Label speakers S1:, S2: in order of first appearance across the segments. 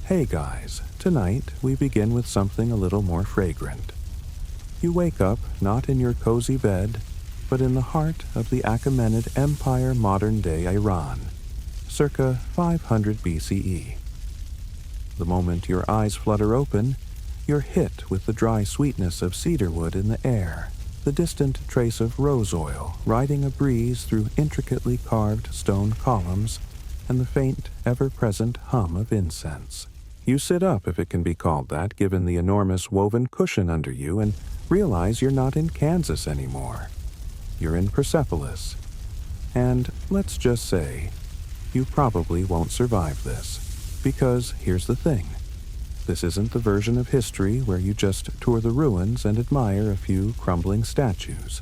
S1: Hey guys, tonight we begin with something a little more fragrant. You wake up not in your cozy bed, but in the heart of the Achaemenid Empire modern-day Iran, circa 500 BCE. The moment your eyes flutter open, you're hit with the dry sweetness of cedarwood in the air, the distant trace of rose oil riding a breeze through intricately carved stone columns, and the faint, ever-present hum of incense. You sit up, if it can be called that, given the enormous woven cushion under you, and realize you're not in Kansas anymore. You're in Persepolis. And let's just say, you probably won't survive this. Because here's the thing. This isn't the version of history where you just tour the ruins and admire a few crumbling statues.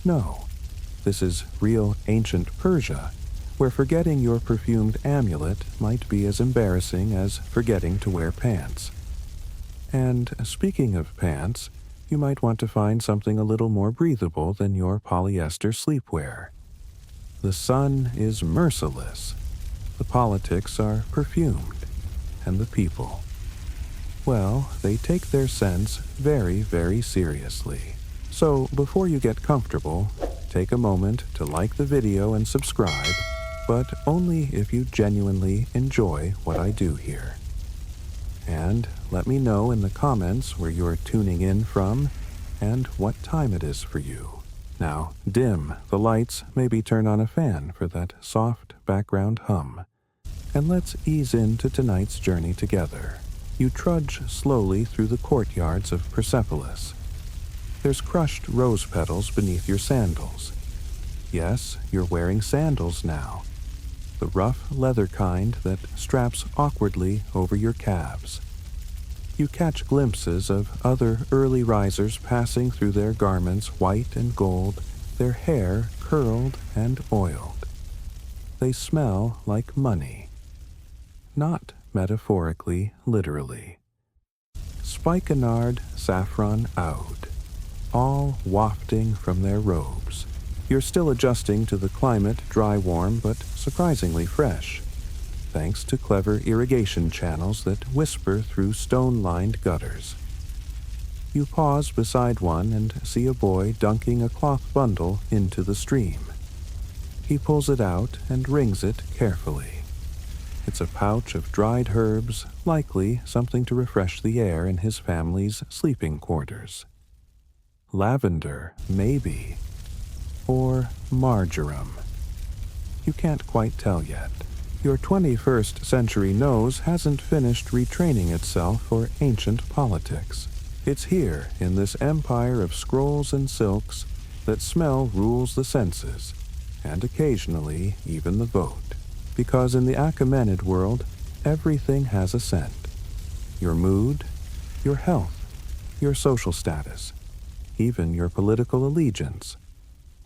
S1: No, this is real ancient Persia, where forgetting your perfumed amulet might be as embarrassing as forgetting to wear pants. And speaking of pants, you might want to find something a little more breathable than your polyester sleepwear. The sun is merciless. The politics are perfumed. And the people, well, they take their scents very, very seriously. So before you get comfortable, take a moment to like the video and subscribe, but only if you genuinely enjoy what I do here. And let me know in the comments where you're tuning in from and what time it is for you. Now, dim the lights, maybe turn on a fan for that soft background hum. And let's ease into tonight's journey together. You trudge slowly through the courtyards of Persepolis. There's crushed rose petals beneath your sandals. Yes, you're wearing sandals now. The rough leather kind that straps awkwardly over your calves. You catch glimpses of other early risers passing through their garments white and gold, their hair curled and oiled. They smell like money. Not metaphorically, literally. Spikenard saffron oud, all wafting from their robes. You're still adjusting to the climate, dry, warm, but surprisingly fresh, thanks to clever irrigation channels that whisper through stone-lined gutters. You pause beside one and see a boy dunking a cloth bundle into the stream. He pulls it out and rings it carefully. It's a pouch of dried herbs, likely something to refresh the air in his family's sleeping quarters. Lavender, maybe. Or marjoram. You can't quite tell yet. Your 21st century nose hasn't finished retraining itself for ancient politics. It's here, in this empire of scrolls and silks, that smell rules the senses, and occasionally even the vote. Because in the Achaemenid world, everything has a scent. Your mood, your health, your social status, even your political allegiance.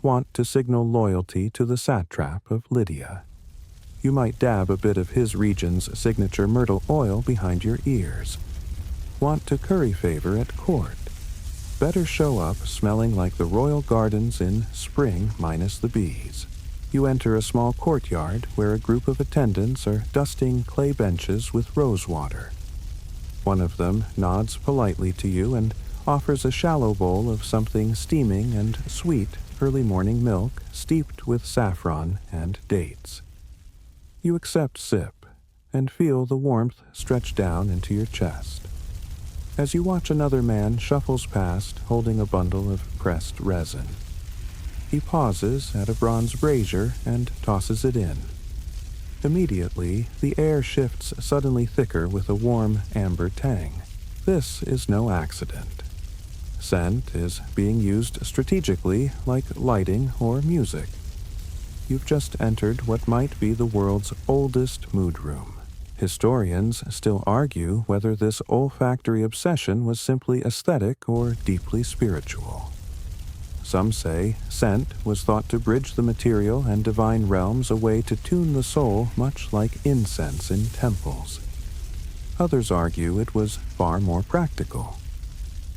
S1: Want to signal loyalty to the satrap of Lydia. You might dab a bit of his region's signature myrtle oil behind your ears. Want to curry favor at court. Better show up smelling like the royal gardens in spring minus the bees. You enter a small courtyard where a group of attendants are dusting clay benches with rose water. One of them nods politely to you and offers a shallow bowl of something steaming and sweet early morning milk steeped with saffron and dates. You accept sip and feel the warmth stretch down into your chest. As you watch another man shuffles past holding a bundle of pressed resin. He pauses at a bronze brazier and tosses it in. Immediately, the air shifts suddenly thicker with a warm amber tang. This is no accident. Scent is being used strategically like lighting or music. You've just entered what might be the world's oldest mood room. Historians still argue whether this olfactory obsession was simply aesthetic or deeply spiritual. Some say scent was thought to bridge the material and divine realms, a way to tune the soul much like incense in temples. Others argue it was far more practical.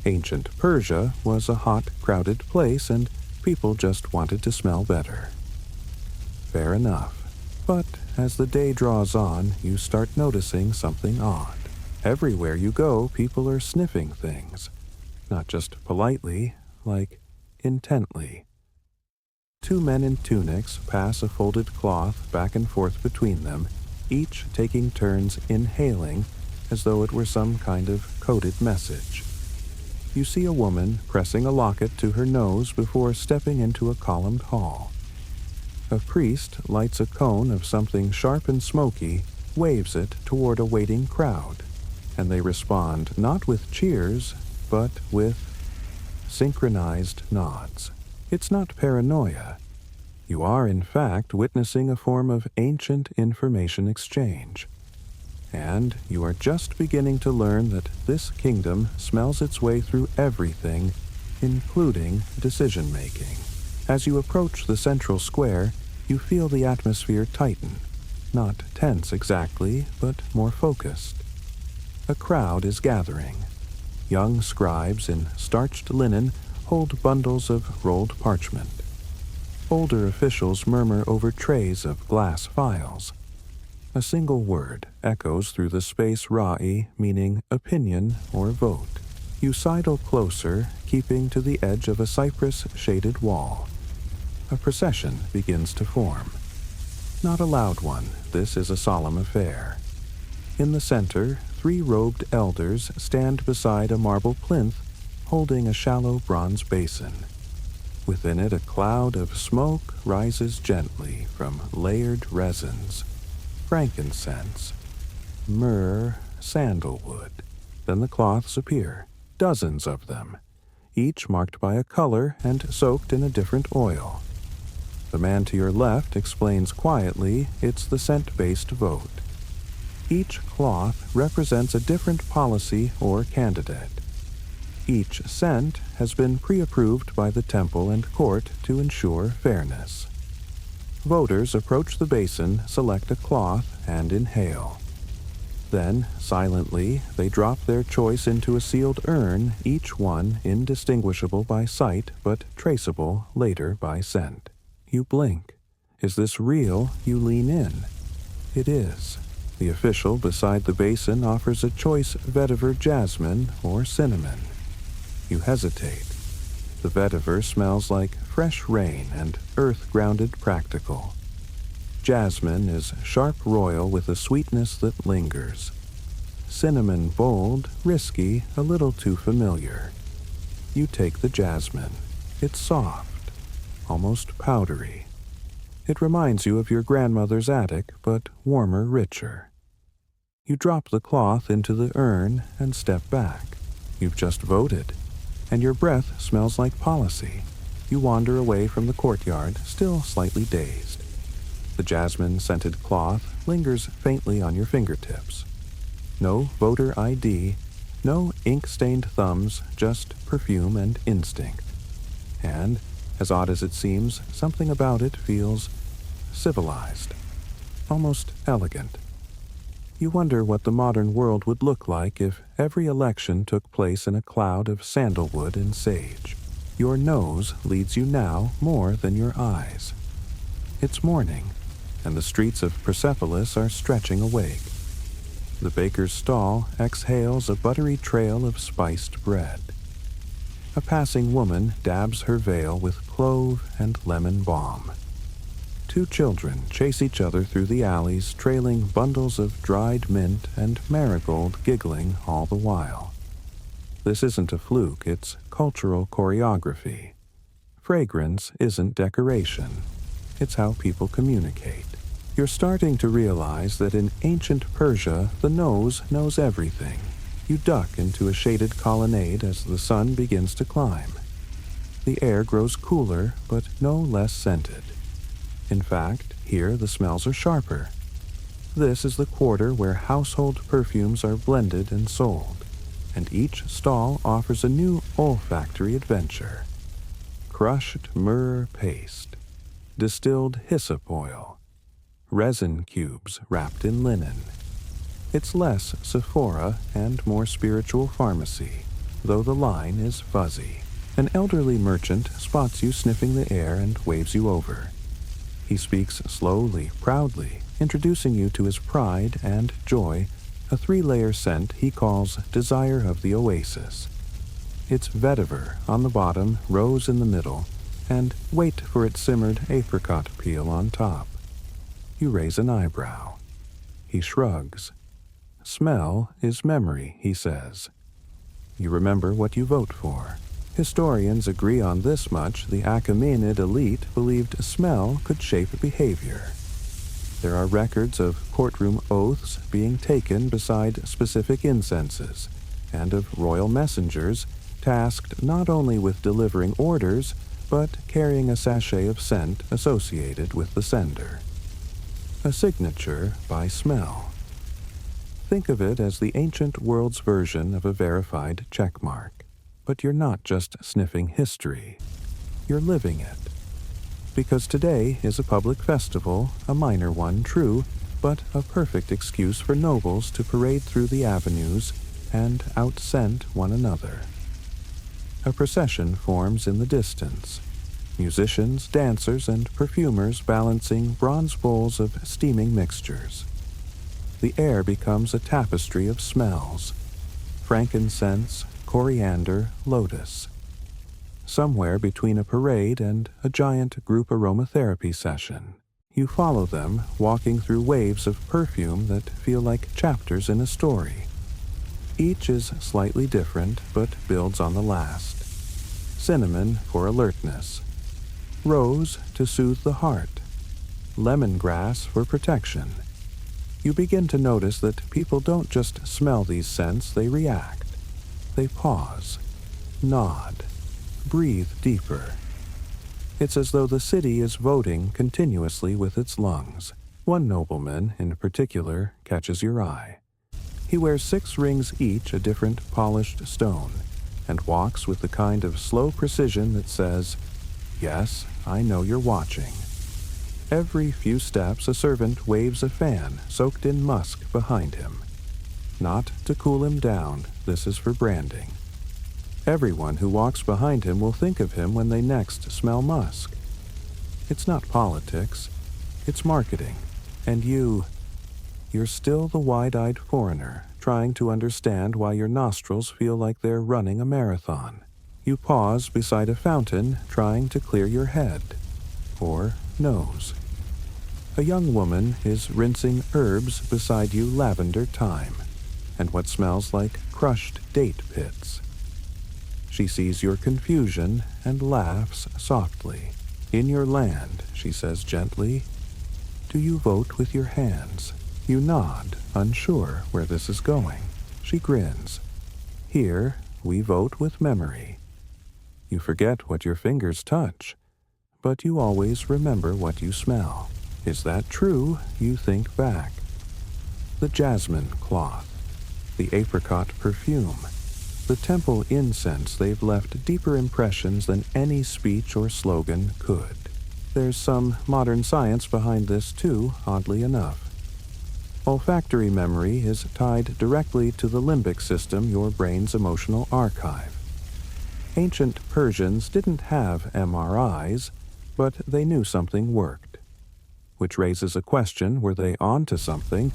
S1: Ancient Persia was a hot, crowded place and people just wanted to smell better. Fair enough. But as the day draws on, you start noticing something odd. Everywhere you go, people are sniffing things. Not just politely, like intently. Two men in tunics pass a folded cloth back and forth between them, each taking turns inhaling as though it were some kind of coded message. You see a woman pressing a locket to her nose before stepping into a columned hall. A priest lights a cone of something sharp and smoky, waves it toward a waiting crowd, and they respond not with cheers, but with synchronized nods. It's not paranoia. You are, in fact, witnessing a form of ancient information exchange. And you are just beginning to learn that this kingdom smells its way through everything, including decision-making. As you approach the central square, you feel the atmosphere tighten. Not tense exactly, but more focused. A crowd is gathering. Young scribes in starched linen hold bundles of rolled parchment. Older officials murmur over trays of glass files. A single word echoes through the space ra'i, meaning opinion or vote. You sidle closer, keeping to the edge of a cypress-shaded wall. A procession begins to form. Not a loud one, this is a solemn affair. In the center, 3 robed elders stand beside a marble plinth holding a shallow bronze basin. Within it, a cloud of smoke rises gently from layered resins, frankincense, myrrh, sandalwood. Then the cloths appear, dozens of them, each marked by a color and soaked in a different oil. The man to your left explains quietly it's the scent-based vote. Each cloth represents a different policy or candidate. Each scent has been pre-approved by the temple and court to ensure fairness. Voters approach the basin, select a cloth, and inhale. Then, silently, they drop their choice into a sealed urn, each one indistinguishable by sight but traceable later by scent. You blink. Is this real? You lean in. It is. The official beside the basin offers a choice vetiver jasmine or cinnamon. You hesitate. The vetiver smells like fresh rain and earth-grounded practical. Jasmine is sharp royal with a sweetness that lingers. Cinnamon bold, risky, a little too familiar. You take the jasmine. It's soft, almost powdery. It reminds you of your grandmother's attic, but warmer, richer. You drop the cloth into the urn and step back. You've just voted, and your breath smells like policy. You wander away from the courtyard, still slightly dazed. The jasmine-scented cloth lingers faintly on your fingertips. No voter ID, no ink-stained thumbs, just perfume and instinct. And, as odd as it seems, something about it feels civilized, almost elegant. You wonder what the modern world would look like if every election took place in a cloud of sandalwood and sage. Your nose leads you now more than your eyes. It's morning, and the streets of Persepolis are stretching awake. The baker's stall exhales a buttery trail of spiced bread. A passing woman dabs her veil with clove and lemon balm. 2 children chase each other through the alleys, trailing bundles of dried mint and marigold, giggling all the while. This isn't a fluke, it's cultural choreography. Fragrance isn't decoration. It's how people communicate. You're starting to realize that in ancient Persia, the nose knows everything. You duck into a shaded colonnade as the sun begins to climb. The air grows cooler, but no less scented. In fact, here the smells are sharper. This is the quarter where household perfumes are blended and sold, and each stall offers a new olfactory adventure. Crushed myrrh paste, distilled hyssop oil, resin cubes wrapped in linen. It's less Sephora and more spiritual pharmacy, though the line is fuzzy. An elderly merchant spots you sniffing the air and waves you over. He speaks slowly, proudly, introducing you to his pride and joy, a 3-layer scent he calls Desire of the Oasis. It's vetiver on the bottom, rose in the middle, and wait for its simmered apricot peel on top. You raise an eyebrow. He shrugs. Smell is memory, he says. You remember what you vote for. Historians agree on this much: the Achaemenid elite believed smell could shape behavior. There are records of courtroom oaths being taken beside specific incenses, and of royal messengers tasked not only with delivering orders, but carrying a sachet of scent associated with the sender. A signature by smell. Think of it as the ancient world's version of a verified checkmark. But you're not just sniffing history. You're living it. Because today is a public festival, a minor one, true, but a perfect excuse for nobles to parade through the avenues and out-scent one another. A procession forms in the distance. Musicians, dancers, and perfumers balancing bronze bowls of steaming mixtures. The air becomes a tapestry of smells: frankincense, coriander, lotus. Somewhere between a parade and a giant group aromatherapy session, you follow them, walking through waves of perfume that feel like chapters in a story. Each is slightly different, but builds on the last. Cinnamon for alertness. Rose to soothe the heart. Lemongrass for protection. You begin to notice that people don't just smell these scents, they react. They pause, nod, breathe deeper. It's as though the city is voting continuously with its lungs. One nobleman, in particular, catches your eye. He wears 6 rings each, a different polished stone, and walks with the kind of slow precision that says, "Yes, I know you're watching." Every few steps, a servant waves a fan soaked in musk behind him. Not to cool him down, this is for branding. Everyone who walks behind him will think of him when they next smell musk. It's not politics, it's marketing. And you're still the wide-eyed foreigner, trying to understand why your nostrils feel like they're running a marathon. You pause beside a fountain, trying to clear your head. Or nose. A young woman is rinsing herbs beside you, lavender thyme, and what smells like crushed date pits. She sees your confusion and laughs softly. "In your land," she says gently, "do you vote with your hands?" You nod, unsure where this is going. She grins. "Here, we vote with memory." You forget what your fingers touch, but you always remember what you smell. Is that true? You think back. The jasmine cloth, the apricot perfume, the temple incense, they've left deeper impressions than any speech or slogan could. There's some modern science behind this too, oddly enough. Olfactory memory is tied directly to the limbic system, your brain's emotional archive. Ancient Persians didn't have MRIs, but they knew something worked. Which raises a question: were they onto something,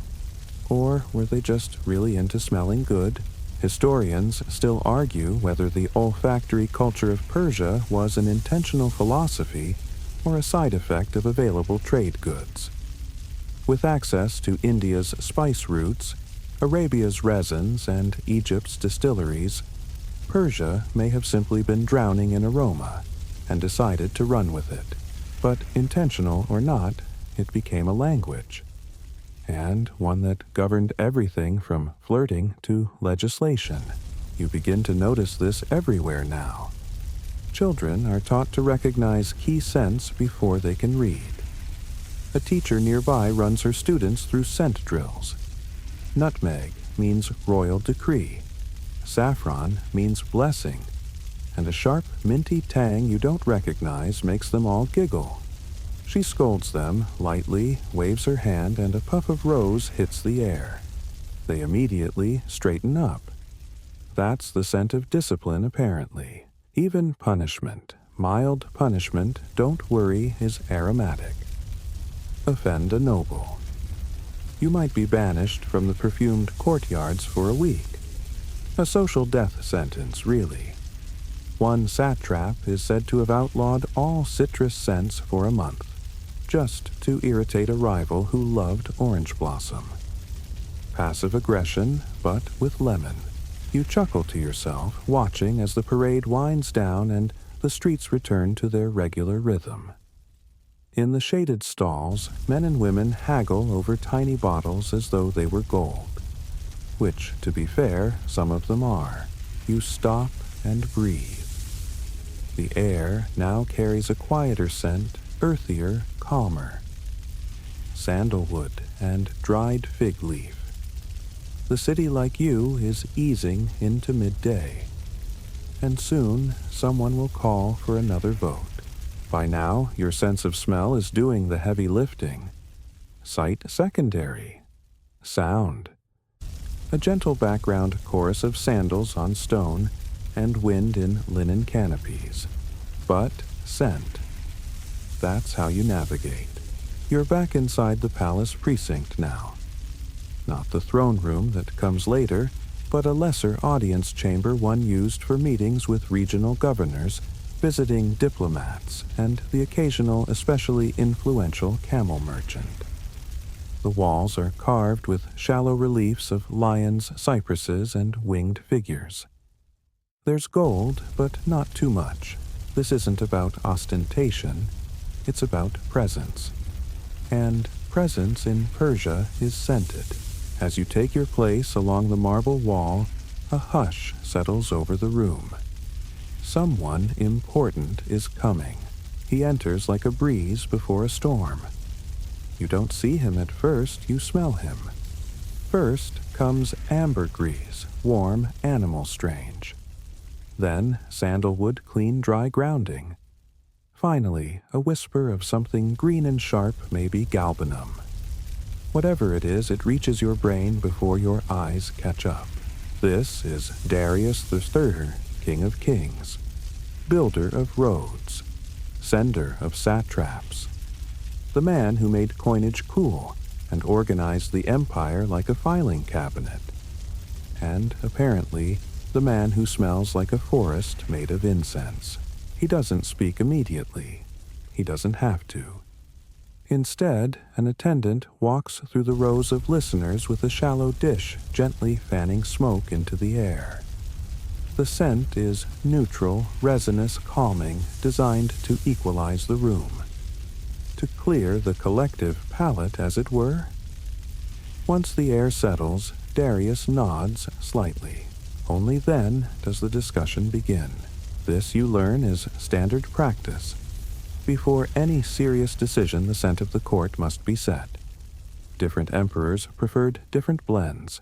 S1: or were they just really into smelling good? Historians still argue whether the olfactory culture of Persia was an intentional philosophy or a side effect of available trade goods. With access to India's spice routes, Arabia's resins, and Egypt's distilleries, Persia may have simply been drowning in aroma and decided to run with it. But intentional or not, it became a language, and one that governed everything from flirting to legislation. You begin to notice this everywhere now. Children are taught to recognize key scents before they can read. A teacher nearby runs her students through scent drills. Nutmeg means royal decree. Saffron means blessing. And a sharp, minty tang you don't recognize makes them all giggle. She scolds them lightly, waves her hand, and a puff of rose hits the air. They immediately straighten up. That's the scent of discipline, apparently. Even punishment, mild punishment, don't worry, is aromatic. Offend a noble. You might be banished from the perfumed courtyards for a week. A social death sentence, really. One satrap is said to have outlawed all citrus scents for a month, just to irritate a rival who loved orange blossom. Passive aggression, but with lemon. You chuckle to yourself, watching as the parade winds down and the streets return to their regular rhythm. In the shaded stalls, men and women haggle over tiny bottles as though they were gold. Which, to be fair, some of them are. You stop and breathe. The air now carries a quieter scent, earthier, calmer. Sandalwood and dried fig leaf. The city, like you, is easing into midday. And soon, someone will call for another vote. By now, your sense of smell is doing the heavy lifting. Sight secondary. Sound. A gentle background chorus of sandals on stone and wind in linen canopies. But scent. That's how you navigate. You're back inside the palace precinct now. Not the throne room that comes later, but a lesser audience chamber one used for meetings with regional governors, visiting diplomats, and the occasional especially influential camel merchant. The walls are carved with shallow reliefs of lions, cypresses, and winged figures. There's gold, but not too much. This isn't about ostentation, it's about presence. And presence in Persia is scented. As you take your place along the marble wall, a hush settles over the room. Someone important is coming. He enters like a breeze before a storm. You don't see him at first, you smell him. First comes ambergris, warm, animal strange. Then sandalwood, clean, dry grounding. Finally, a whisper of something green and sharp, maybe galbanum. Whatever it is, it reaches your brain before your eyes catch up. This is Darius III, King of Kings, builder of roads, sender of satraps, the man who made coinage cool and organized the empire like a filing cabinet, and apparently the man who smells like a forest made of incense. He doesn't speak immediately. He doesn't have to. Instead, an attendant walks through the rows of listeners with a shallow dish gently fanning smoke into the air. The scent is neutral, resinous, calming, designed to equalize the room. To clear the collective palate, as it were. Once the air settles, Darius nods slightly. Only then does the discussion begin. This, you learn, is standard practice. Before any serious decision, the scent of the court must be set. Different emperors preferred different blends.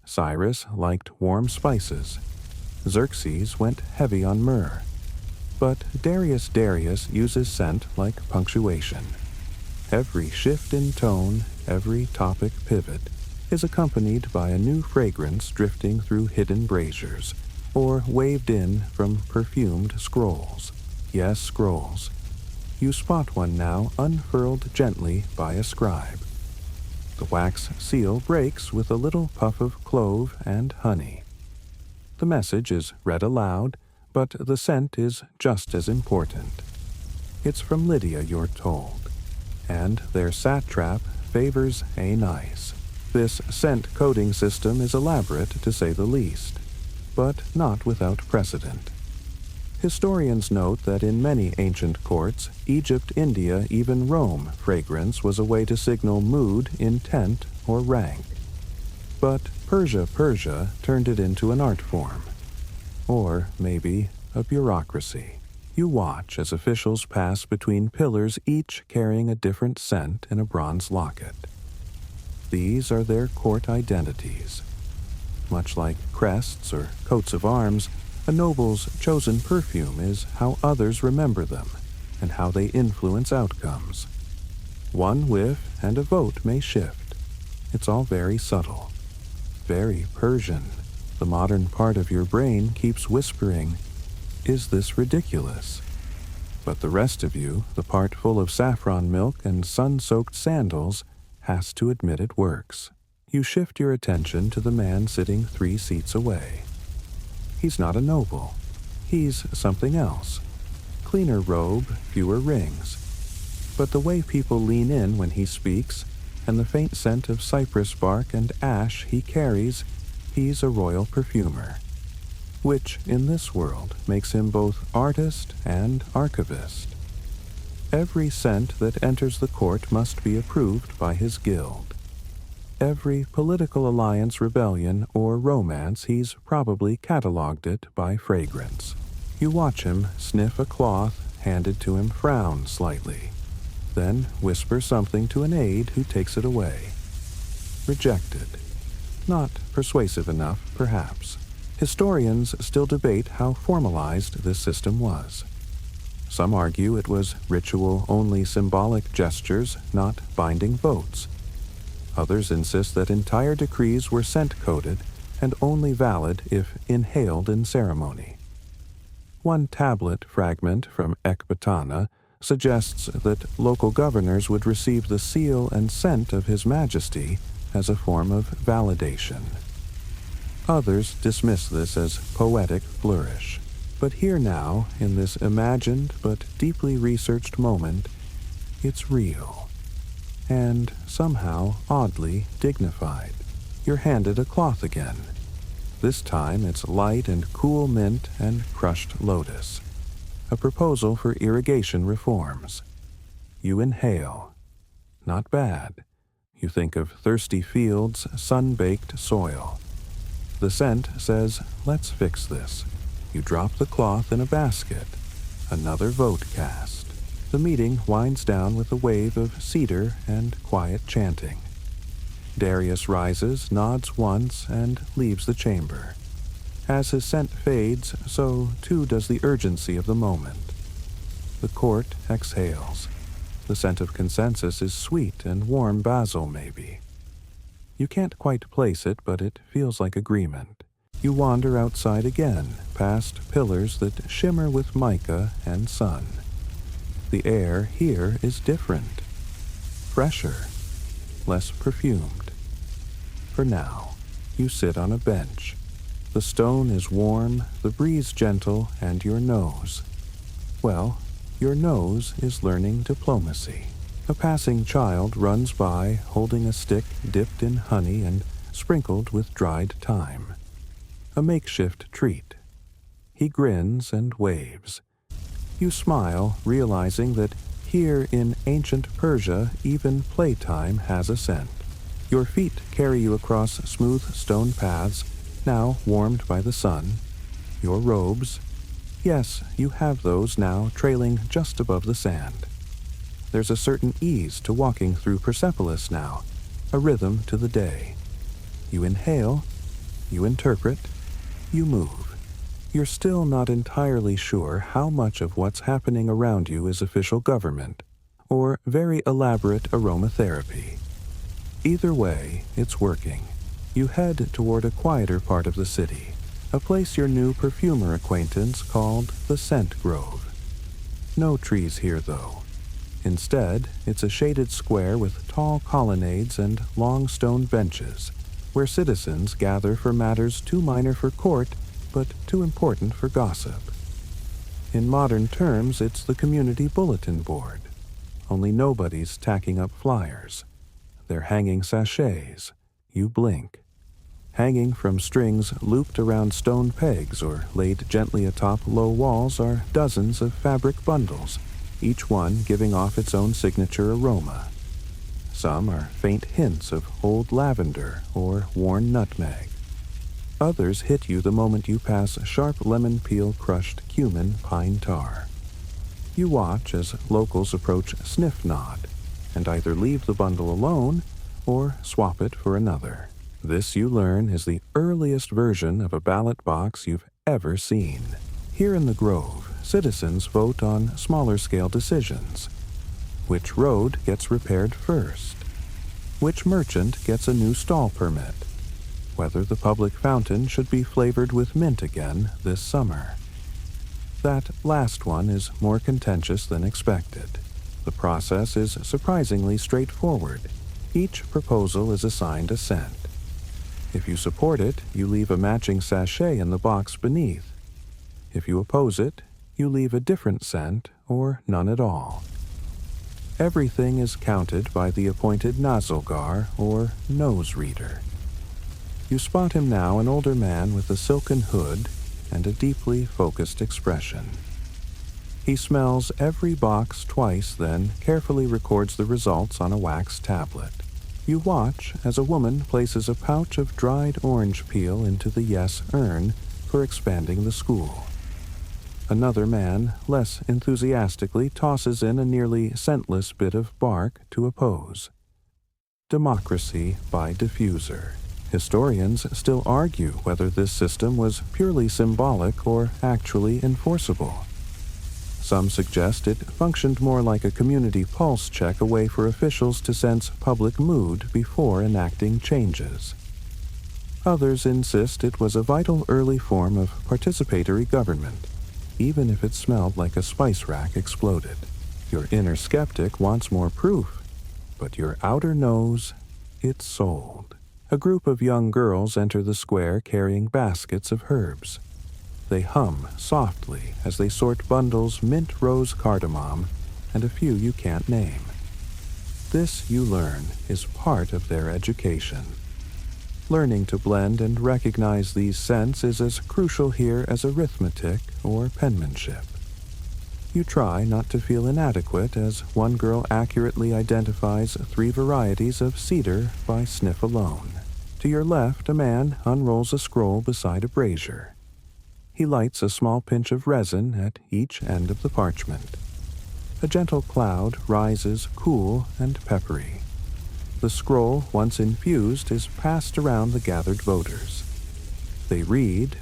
S1: Cyrus liked warm spices. Xerxes went heavy on myrrh. But Darius uses scent like punctuation. Every shift in tone, every topic pivot, is accompanied by a new fragrance drifting through hidden braziers, or waved in from perfumed scrolls. Yes, scrolls. You spot one now unfurled gently by a scribe. The wax seal breaks with a little puff of clove and honey. The message is read aloud, but the scent is just as important. It's from Lydia, you're told, and their satrap favors a nice. This scent coding system is elaborate, to say the least, but not without precedent. Historians note that in many ancient courts, Egypt, India, even Rome, fragrance was a way to signal mood, intent, or rank. But Persia turned it into an art form. Or maybe a bureaucracy. You watch as officials pass between pillars, each carrying a different scent in a bronze locket. These are their court identities. Much like crests or coats of arms, a noble's chosen perfume is how others remember them and how they influence outcomes. One whiff and a vote may shift. It's all very subtle, very Persian. The modern part of your brain keeps whispering, "Is this ridiculous?" But the rest of you, the part full of saffron milk and sun-soaked sandals, has to admit it works. You shift your attention to the man sitting 3 seats away. He's not a noble. He's something else. Cleaner robe, fewer rings. But the way people lean in when he speaks, and the faint scent of cypress bark and ash he carries, he's a royal perfumer. Which, in this world, makes him both artist and archivist. Every scent that enters the court must be approved by his guild. Every political alliance, rebellion, or romance, he's probably catalogued it by fragrance. You watch him sniff a cloth handed to him, frown slightly, then whisper something to an aide who takes it away. Rejected. Not persuasive enough, perhaps. Historians still debate how formalized this system was. Some argue it was ritual, only symbolic gestures, not binding votes. Others insist that entire decrees were scent-coded and only valid if inhaled in ceremony. One tablet fragment from Ecbatana suggests that local governors would receive the seal and scent of His Majesty as a form of validation. Others dismiss this as poetic flourish. But here now, in this imagined but deeply researched moment, it's real. And somehow oddly dignified. You're handed a cloth again. This time it's light and cool mint and crushed lotus. A proposal for irrigation reforms. You inhale. Not bad. You think of thirsty fields, sun-baked soil. The scent says, let's fix this. You drop the cloth in a basket. Another vote cast. The meeting winds down with a wave of cedar and quiet chanting. Darius rises, nods once, and leaves the chamber. As his scent fades, so too does the urgency of the moment. The court exhales. The scent of consensus is sweet and warm basil, maybe. You can't quite place it, but it feels like agreement. You wander outside again, past pillars that shimmer with mica and sun. The air here is different. Fresher. Less perfumed. For now, you sit on a bench. The stone is warm, the breeze gentle, and your nose. Well, your nose is learning diplomacy. A passing child runs by holding a stick dipped in honey and sprinkled with dried thyme. A makeshift treat. He grins and waves. You smile, realizing that here in ancient Persia, even playtime has a scent. Your feet carry you across smooth stone paths, now warmed by the sun. Your robes, yes, you have those now trailing just above the sand. There's a certain ease to walking through Persepolis now, a rhythm to the day. You inhale, you interpret, you move. You're still not entirely sure how much of what's happening around you is official government, or very elaborate aromatherapy. Either way, it's working. You head toward a quieter part of the city, a place your new perfumer acquaintance called the Scent Grove. No trees here, though. Instead, it's a shaded square with tall colonnades and long stone benches, where citizens gather for matters too minor for court, but too important for gossip. In modern terms, it's the community bulletin board. Only nobody's tacking up flyers. They're hanging sachets. You blink. Hanging from strings looped around stone pegs or laid gently atop low walls are dozens of fabric bundles, each one giving off its own signature aroma. Some are faint hints of old lavender or worn nutmeg. Others hit you the moment you pass sharp lemon peel crushed cumin pine tar. You watch as locals approach sniff nod and either leave the bundle alone or swap it for another. This, you learn, is the earliest version of a ballot box you've ever seen. Here in the Grove, citizens vote on smaller-scale decisions. Which road gets repaired first? Which merchant gets a new stall permit? Whether the public fountain should be flavored with mint again this summer. That last one is more contentious than expected. The process is surprisingly straightforward. Each proposal is assigned a scent. If you support it, you leave a matching sachet in the box beneath. If you oppose it, you leave a different scent or none at all. Everything is counted by the appointed Nazilgar, or nose reader. You spot him now, an older man with a silken hood and a deeply focused expression. He smells every box twice, then carefully records the results on a wax tablet. You watch as a woman places a pouch of dried orange peel into the yes urn for expanding the school. Another man, less enthusiastically, tosses in a nearly scentless bit of bark to oppose. Democracy by diffuser. Historians still argue whether this system was purely symbolic or actually enforceable. Some suggest it functioned more like a community pulse check, a way for officials to sense public mood before enacting changes. Others insist it was a vital early form of participatory government, even if it smelled like a spice rack exploded. Your inner skeptic wants more proof, but your outer knows it's sold. A group of young girls enter the square carrying baskets of herbs. They hum softly as they sort bundles mint rose cardamom and a few you can't name. This, you learn, is part of their education. Learning to blend and recognize these scents is as crucial here as arithmetic or penmanship. You try not to feel inadequate as one girl accurately identifies 3 varieties of cedar by sniff alone. To your left, a man unrolls a scroll beside a brazier. He lights a small pinch of resin at each end of the parchment. A gentle cloud rises, cool and peppery. The scroll, once infused, is passed around the gathered voters. They read,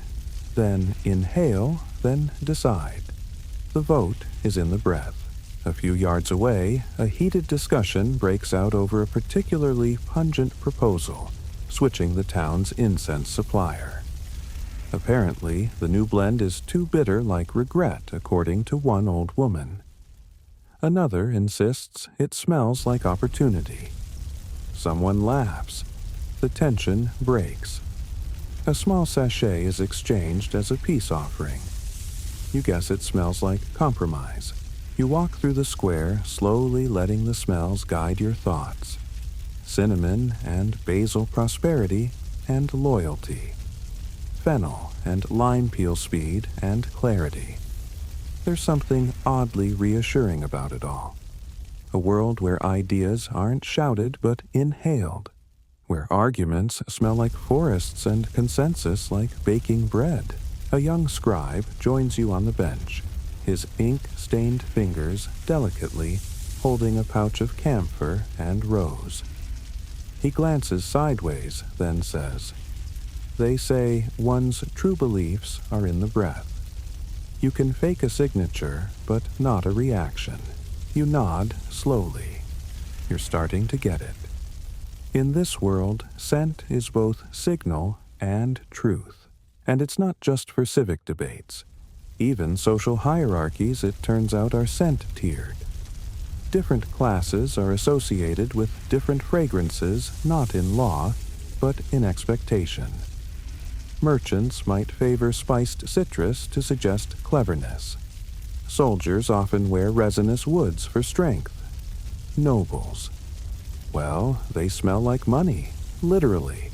S1: then inhale, then decide. The vote is in the breath. A few yards away, a heated discussion breaks out over a particularly pungent proposal, switching the town's incense supplier. Apparently, the new blend is too bitter like regret, according to one old woman. Another insists it smells like opportunity. Someone laughs. The tension breaks. A small sachet is exchanged as a peace offering. You guess it smells like compromise. You walk through the square, slowly letting the smells guide your thoughts. Cinnamon and basil prosperity and loyalty. Fennel and lime peel speed and clarity. There's something oddly reassuring about it all. A world where ideas aren't shouted but inhaled, where arguments smell like forests and consensus like baking bread. A young scribe joins you on the bench, his ink-stained fingers delicately holding a pouch of camphor and rose. He glances sideways, then says, "They say one's true beliefs are in the breath. You can fake a signature, but not a reaction." You nod slowly. You're starting to get it. In this world, scent is both signal and truth. And it's not just for civic debates. Even social hierarchies, it turns out, are scent-tiered. Different classes are associated with different fragrances, not in law, but in expectation. Merchants might favor spiced citrus to suggest cleverness. Soldiers often wear resinous woods for strength. Nobles, well, they smell like money, literally.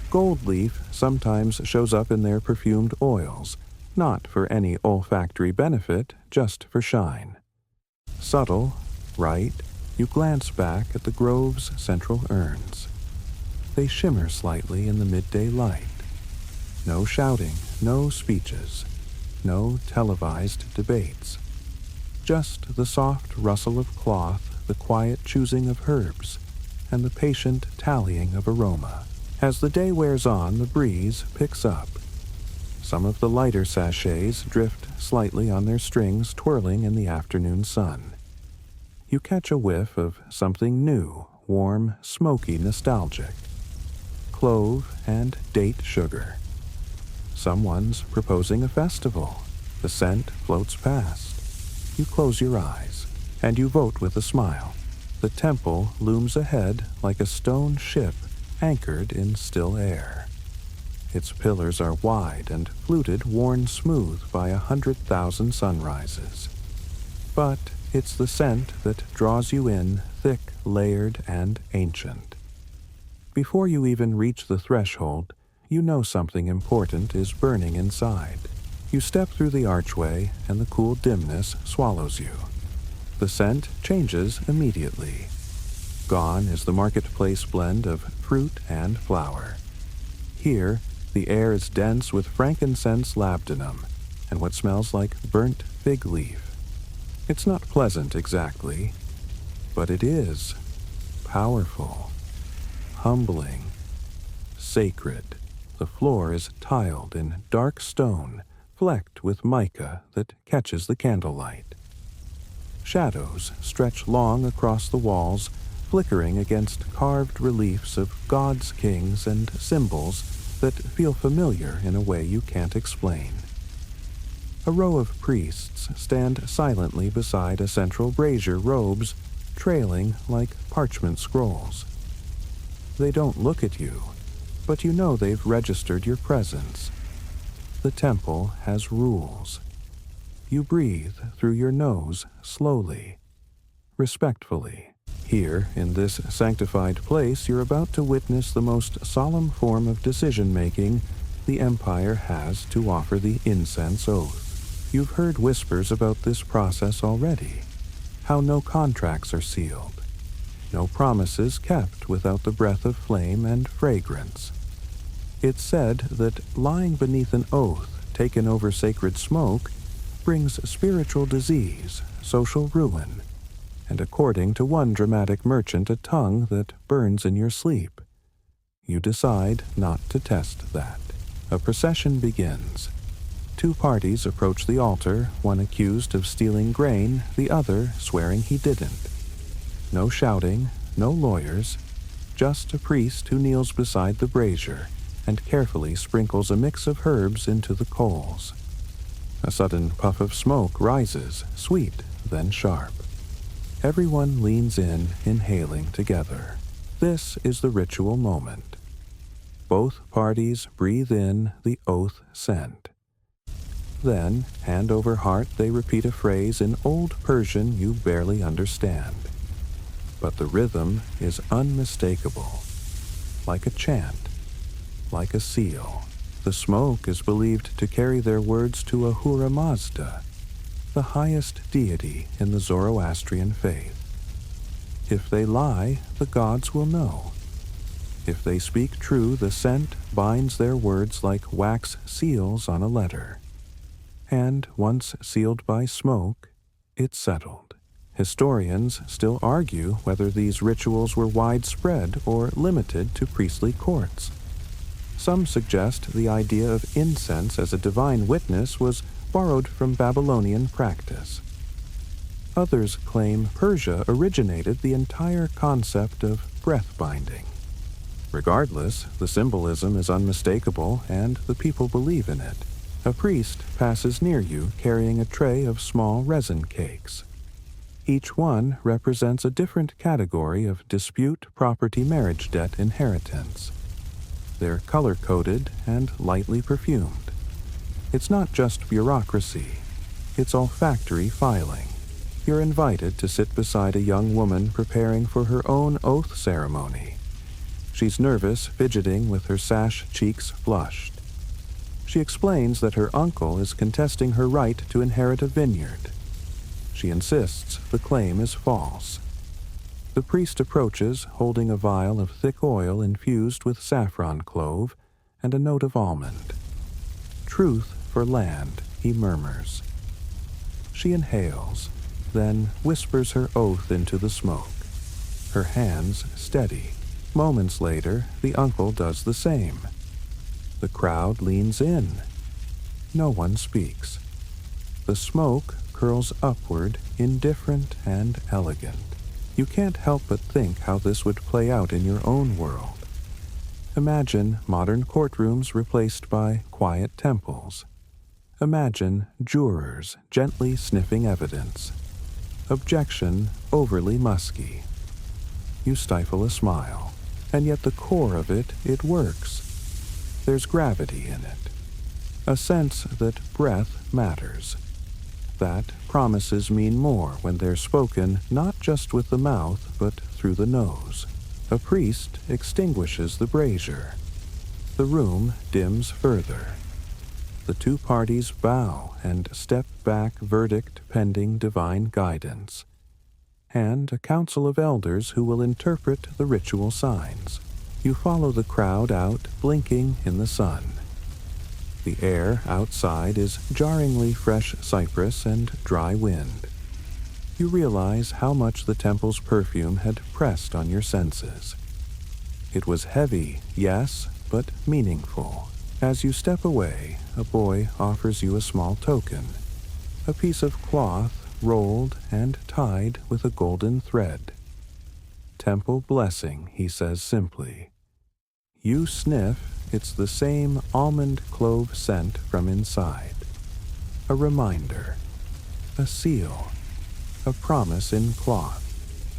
S1: Gold leaf sometimes shows up in their perfumed oils, not for any olfactory benefit, just for shine. Subtle, right, you glance back at the grove's central urns. They shimmer slightly in the midday light. No shouting, no speeches, no televised debates. Just the soft rustle of cloth, the quiet choosing of herbs, and the patient tallying of aroma. As the day wears on, the breeze picks up. Some of the lighter sachets drift slightly on their strings, twirling in the afternoon sun. You catch a whiff of something new, warm, smoky, nostalgic. Clove and date sugar. Someone's proposing a festival. The scent floats past. You close your eyes, and you vote with a smile. The temple looms ahead like a stone ship anchored in still air. Its pillars are wide and fluted, worn smooth by 100,000 sunrises. But it's the scent that draws you in, thick, layered, and ancient. Before you even reach the threshold, you know something important is burning inside. You step through the archway, and the cool dimness swallows you. The scent changes immediately. Gone is the marketplace blend of fruit and flower. Here, the air is dense with frankincense labdanum and what smells like burnt fig leaf. It's not pleasant exactly, but it is powerful, humbling, sacred. The floor is tiled in dark stone, flecked with mica that catches the candlelight. Shadows stretch long across the walls, flickering against carved reliefs of gods, kings, and symbols that feel familiar in a way you can't explain. A row of priests stand silently beside a central brazier, robes trailing like parchment scrolls. They don't look at you, but you know they've registered your presence. The temple has rules. You breathe through your nose slowly, respectfully. Here, in this sanctified place, you're about to witness the most solemn form of decision-making the Empire has to offer, the incense oath. You've heard whispers about this process already, how no contracts are sealed, no promises kept without the breath of flame and fragrance. It's said that lying beneath an oath taken over sacred smoke brings spiritual disease, social ruin, and according to one dramatic merchant, a tongue that burns in your sleep. You decide not to test that. A procession begins. Two parties approach the altar, one accused of stealing grain, the other swearing he didn't. No shouting, no lawyers, just a priest who kneels beside the brazier and carefully sprinkles a mix of herbs into the coals. A sudden puff of smoke rises, sweet, then sharp. Everyone leans in, inhaling together. This is the ritual moment. Both parties breathe in the oath scent. Then, hand over heart, they repeat a phrase in Old Persian you barely understand. But the rhythm is unmistakable, like a chant, like a seal. The smoke is believed to carry their words to Ahura Mazda, the highest deity in the Zoroastrian faith. If they lie, the gods will know. If they speak true, the scent binds their words like wax seals on a letter. And once sealed by smoke, it's settled. Historians still argue whether these rituals were widespread or limited to priestly courts. Some suggest the idea of incense as a divine witness was borrowed from Babylonian practice. Others claim Persia originated the entire concept of breath binding. Regardless, the symbolism is unmistakable and the people believe in it. A priest passes near you carrying a tray of small resin cakes. Each one represents a different category of dispute, property, marriage debt, inheritance. They're color-coded and lightly perfumed. It's not just bureaucracy, it's olfactory filing. You're invited to sit beside a young woman preparing for her own oath ceremony. She's nervous, fidgeting with her sash cheeks flushed. She explains that her uncle is contesting her right to inherit a vineyard. She insists the claim is false. The priest approaches, holding a vial of thick oil infused with saffron clove and a note of almond. Truth for land, he murmurs. She inhales, then whispers her oath into the smoke. Her hands steady. Moments later, the uncle does the same. The crowd leans in. No one speaks. The smoke curls upward, indifferent and elegant. You can't help but think how this would play out in your own world. Imagine modern courtrooms replaced by quiet temples. Imagine jurors gently sniffing evidence. Objection overly musky. you stifle a smile, and yet the core of it works. There's gravity in it, a sense that breath matters, that promises mean more when they're spoken not just with the mouth but through the nose. A priest extinguishes the brazier. The room dims further. The two parties bow and step back, verdict pending divine guidance, and a council of elders who will interpret the ritual signs. You follow the crowd out, blinking in the sun. The air outside is jarringly fresh cypress and dry wind. You realize how much the temple's perfume had pressed on your senses. It was heavy, yes, but meaningful. As you step away, a boy offers you a small token, a piece of cloth rolled and tied with a golden thread. Temple blessing, he says simply. You sniff, it's the same almond clove scent from inside. A reminder, a seal, a promise in cloth.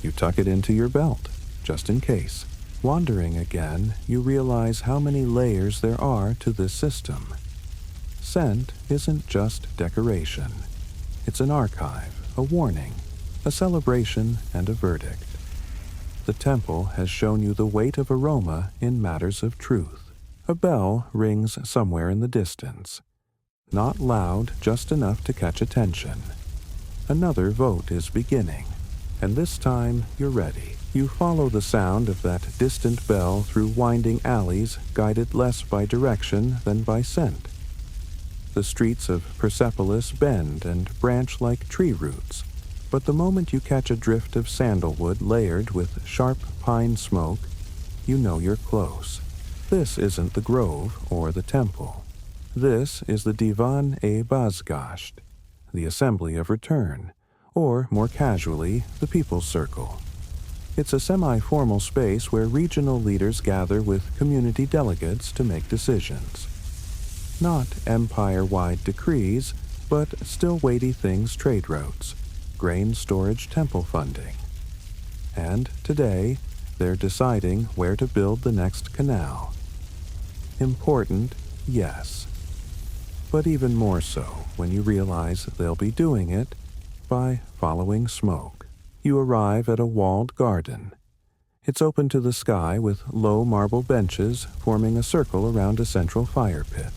S1: You tuck it into your belt, just in case. Wandering again, you realize how many layers there are to this system. Scent isn't just decoration. It's an archive, a warning, a celebration, and a verdict. The temple has shown you the weight of aroma in matters of truth. A bell rings somewhere in the distance. Not loud, just enough to catch attention. Another vote is beginning, and this time you're ready. You follow the sound of that distant bell through winding alleys, guided less by direction than by scent. The streets of Persepolis bend and branch like tree roots, but the moment you catch a drift of sandalwood layered with sharp pine smoke, you know you're close. This isn't the grove or the temple. This is the Divan-e-Bazgasht, the Assembly of Return, or more casually, the People's Circle. It's a semi-formal space where regional leaders gather with community delegates to make decisions. Not empire-wide decrees, but still weighty things: trade routes, grain storage, temple funding. And today, they're deciding where to build the next canal. Important, yes. But even more so when you realize they'll be doing it by following smoke. You arrive at a walled garden. It's open to the sky with low marble benches forming a circle around a central fire pit.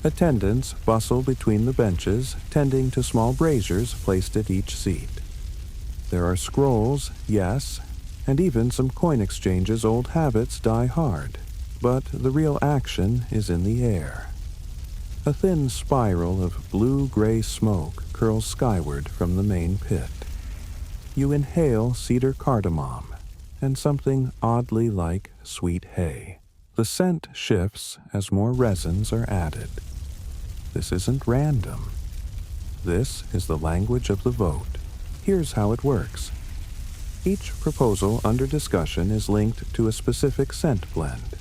S1: Attendants bustle between the benches, tending to small braziers placed at each seat. There are scrolls, yes, and even some coin exchanges. Old habits die hard, but the real action is in the air. A thin spiral of blue-gray smoke curls skyward from the main pit. You inhale cedar cardamom and something oddly like sweet hay. The scent shifts as more resins are added. This isn't random. This is the language of the vote. Here's how it works. Each proposal under discussion is linked to a specific scent blend.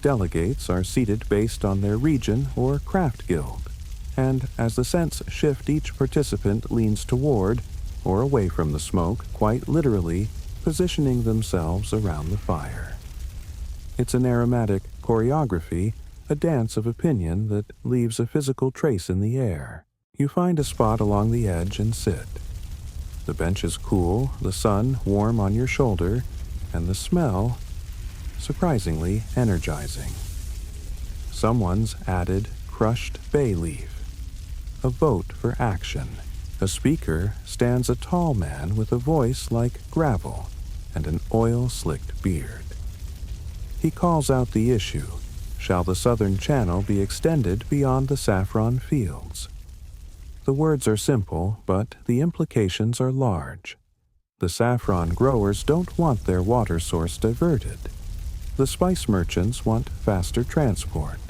S1: Delegates are seated based on their region or craft guild, and as the scents shift, each participant leans toward or away from the smoke, quite literally positioning themselves around the fire. It's an aromatic choreography, a dance of opinion that leaves a physical trace in the air. You find a spot along the edge and sit. The bench is cool, the sun warm on your shoulder, and the smell surprisingly energizing. Someone's added crushed bay leaf. A vote for action. A speaker stands, a tall man with a voice like gravel and an oil-slicked beard. He calls out the issue. Shall the southern channel be extended beyond the saffron fields? The words are simple, but the implications are large. The saffron growers don't want their water source diverted. The spice merchants want faster transport.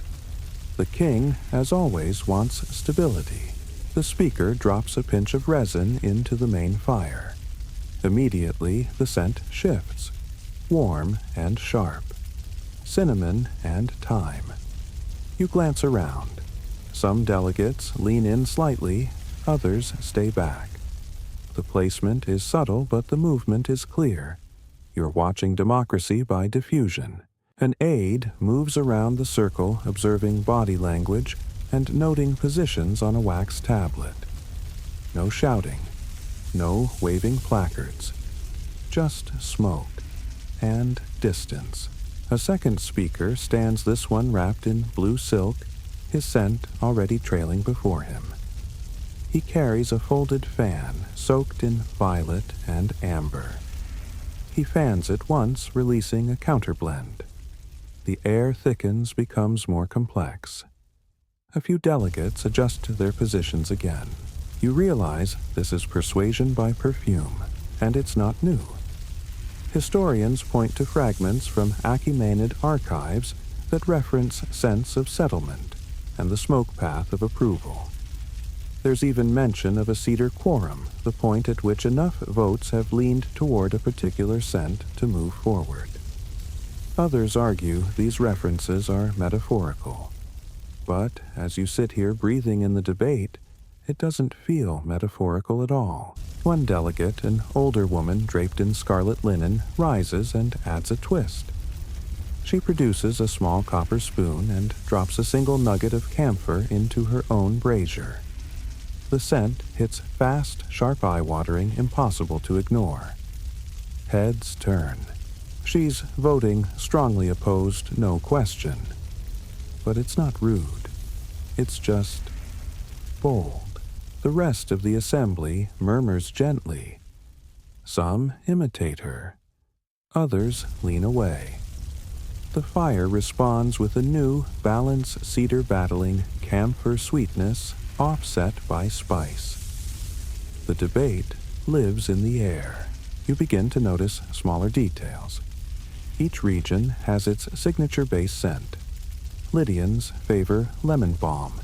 S1: The king, as always, wants stability. The speaker drops a pinch of resin into the main fire. Immediately, the scent shifts, warm and sharp. Cinnamon and thyme. You glance around. Some delegates lean in slightly, others stay back. The placement is subtle, but the movement is clear. You're watching democracy by diffusion. An aide moves around the circle observing body language and noting positions on a wax tablet. No shouting, no waving placards, just smoke and distance. A second speaker stands, this one wrapped in blue silk, his scent already trailing before him. He carries a folded fan soaked in violet and amber. He fans it once, releasing a counterblend. The air thickens, becomes more complex. A few delegates adjust their positions again. You realize this is persuasion by perfume, and it's not new. Historians point to fragments from Achaemenid archives that reference sense of settlement and the smoke path of approval. There's even mention of a cedar quorum, the point at which enough votes have leaned toward a particular scent to move forward. Others argue these references are metaphorical. But as you sit here breathing in the debate, it doesn't feel metaphorical at all. One delegate, an older woman draped in scarlet linen, rises and adds a twist. She produces a small copper spoon and drops a single nugget of camphor into her own brazier. The scent hits fast, sharp eye-watering, impossible to ignore. Heads turn. She's voting strongly opposed, no question. But it's not rude. It's just bold. The rest of the assembly murmurs gently. Some imitate her. Others lean away. The fire responds with a new balance cedar battling camphor sweetness offset by spice. The debate lives in the air. You begin to notice smaller details. Each region has its signature base scent. Lydians favor lemon balm.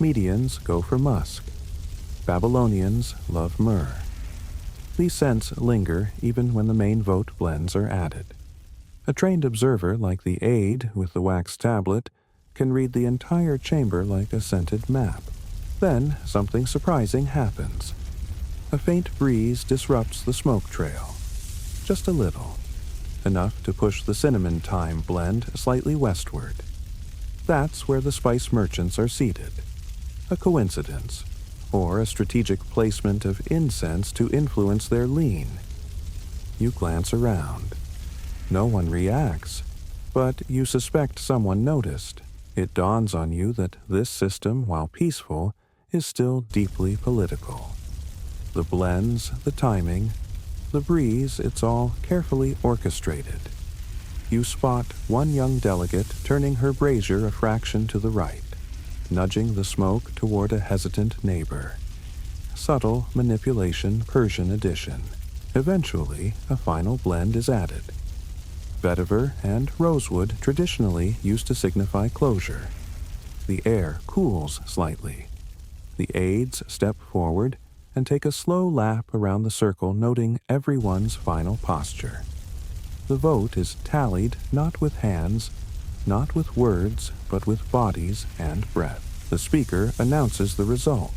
S1: Medians go for musk. Babylonians love myrrh. These scents linger even when the main vote blends are added. A trained observer like the aide with the wax tablet can read the entire chamber like a scented map. Then something surprising happens. A faint breeze disrupts the smoke trail. Just a little. Enough to push the cinnamon thyme blend slightly westward. That's where the spice merchants are seated. A coincidence, or a strategic placement of incense to influence their lean. You glance around. No one reacts, but you suspect someone noticed. It dawns on you that this system, while peaceful, is still deeply political. The blends, the timing, the breeze, it's all carefully orchestrated. You spot one young delegate turning her brazier a fraction to the right, nudging the smoke toward a hesitant neighbor. Subtle manipulation, Persian edition. Eventually, a final blend is added. Vetiver and rosewood traditionally used to signify closure. The air cools slightly. The aides step forward and take a slow lap around the circle, noting everyone's final posture. The vote is tallied not with hands, not with words, but with bodies and breath. The speaker announces the result.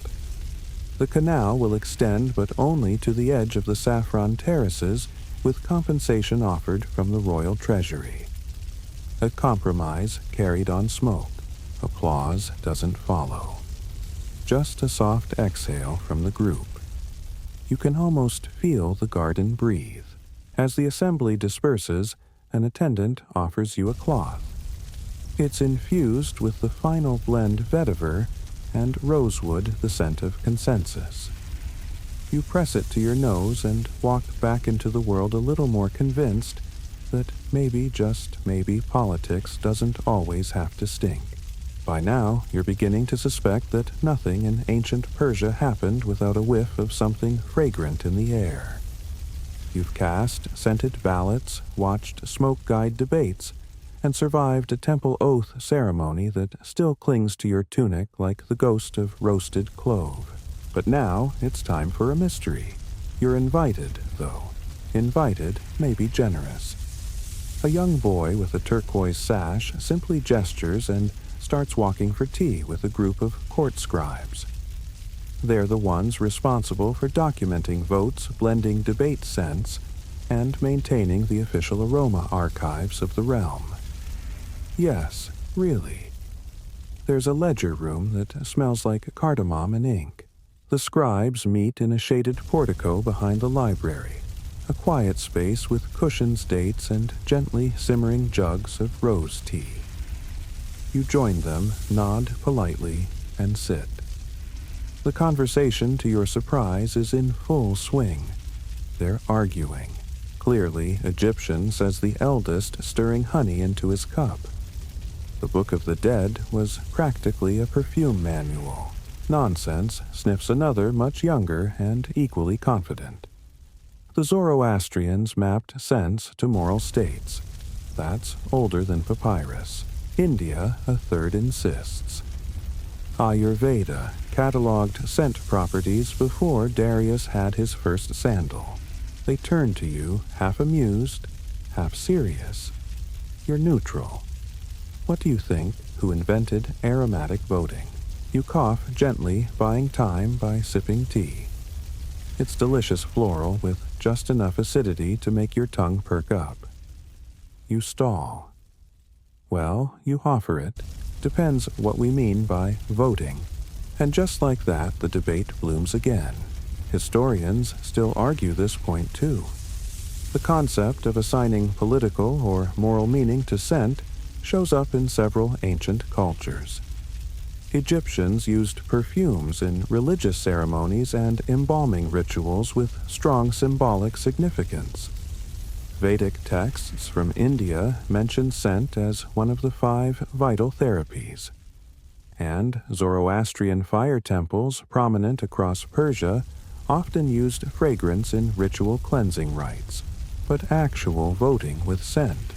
S1: The canal will extend, but only to the edge of the saffron terraces, with compensation offered from the royal treasury. A compromise carried on smoke. Applause doesn't follow. Just a soft exhale from the group. You can almost feel the garden breathe. As the assembly disperses, an attendant offers you a cloth. It's infused with the final blend vetiver and rosewood, the scent of consensus. You press it to your nose and walk back into the world a little more convinced that maybe, just maybe, politics doesn't always have to stink. By now, you're beginning to suspect that nothing in ancient Persia happened without a whiff of something fragrant in the air. You've cast scented ballots, watched smoke-guide debates, and survived a temple oath ceremony that still clings to your tunic like the ghost of roasted clove. But now it's time for a mystery. You're invited, though. Invited may be generous. A young boy with a turquoise sash simply gestures and starts walking for tea with a group of court scribes. They're the ones responsible for documenting votes, blending debate scents, and maintaining the official aroma archives of the realm. Yes, really. There's a ledger room that smells like cardamom and ink. The scribes meet in a shaded portico behind the library, a quiet space with cushioned dates and gently simmering jugs of rose tea. You join them, nod politely, and sit. The conversation, to your surprise, is in full swing. They're arguing. Clearly, Egyptian says the eldest stirring honey into his cup. The Book of the Dead was practically a perfume manual. Nonsense sniffs another much younger and equally confident. The Zoroastrians mapped sense to moral states. That's older than papyrus. India, a third insists. Ayurveda cataloged scent properties before Darius had his first sandal. They turn to you, half amused, half serious. You're neutral. What do you think who invented aromatic voting? You cough gently, buying time by sipping tea. It's delicious floral with just enough acidity to make your tongue perk up. You stall. Well, you offer it. Depends what we mean by voting. And just like that, the debate blooms again. Historians still argue this point too. The concept of assigning political or moral meaning to scent shows up in several ancient cultures. Egyptians used perfumes in religious ceremonies and embalming rituals with strong symbolic significance. Vedic texts from India mention scent as one of the 5 vital therapies. And Zoroastrian fire temples prominent across Persia often used fragrance in ritual cleansing rites, but actual voting with scent.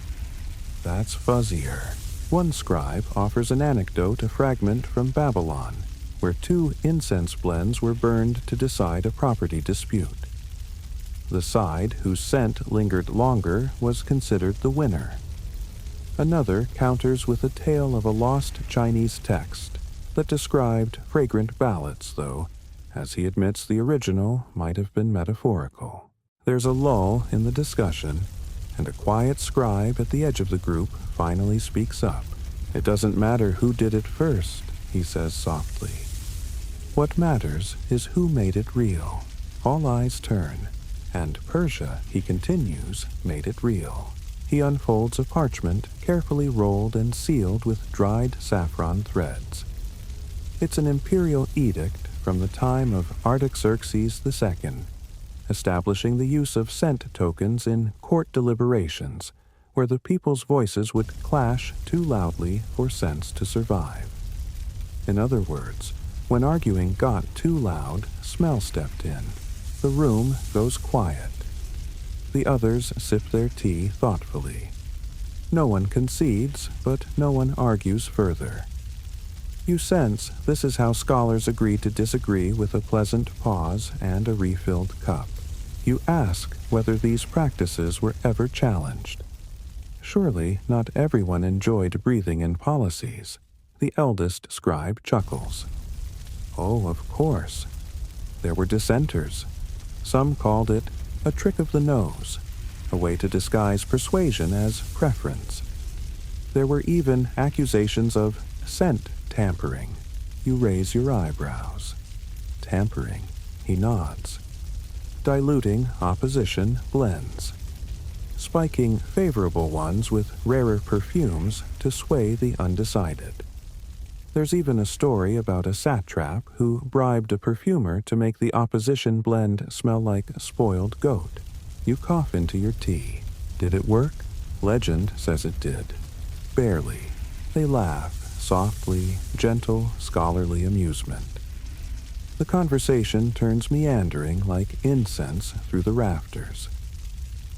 S1: That's fuzzier. One scribe offers an anecdote, a fragment from Babylon, where 2 incense blends were burned to decide a property dispute. The side whose scent lingered longer was considered the winner. Another counters with a tale of a lost Chinese text that described fragrant ballots, though, as he admits the original might have been metaphorical. There's a lull in the discussion, and a quiet scribe at the edge of the group finally speaks up. It doesn't matter who did it first, he says softly. What matters is who made it real. All eyes turn, and Persia, he continues, made it real. He unfolds a parchment carefully rolled and sealed with dried saffron threads. It's an imperial edict from the time of Artaxerxes II, establishing the use of scent tokens in court deliberations, where the people's voices would clash too loudly for sense to survive. In other words, when arguing got too loud, smell stepped in. The room goes quiet. The others sip their tea thoughtfully. No one concedes, but no one argues further. You sense this is how scholars agree to disagree with a pleasant pause and a refilled cup. You ask whether these practices were ever challenged. Surely not everyone enjoyed breathing in policies. The eldest scribe chuckles. Oh, of course. There were dissenters. Some called it a trick of the nose, a way to disguise persuasion as preference. There were even accusations of scent tampering. You raise your eyebrows. Tampering. He nods. Diluting opposition blends, spiking favorable ones with rarer perfumes to sway the undecided. There's even a story about a satrap who bribed a perfumer to make the opposition blend smell like a spoiled goat. You cough into your tea. Did it work? Legend says it did. Barely. They laugh, softly, gentle, scholarly amusement. The conversation turns meandering like incense through the rafters.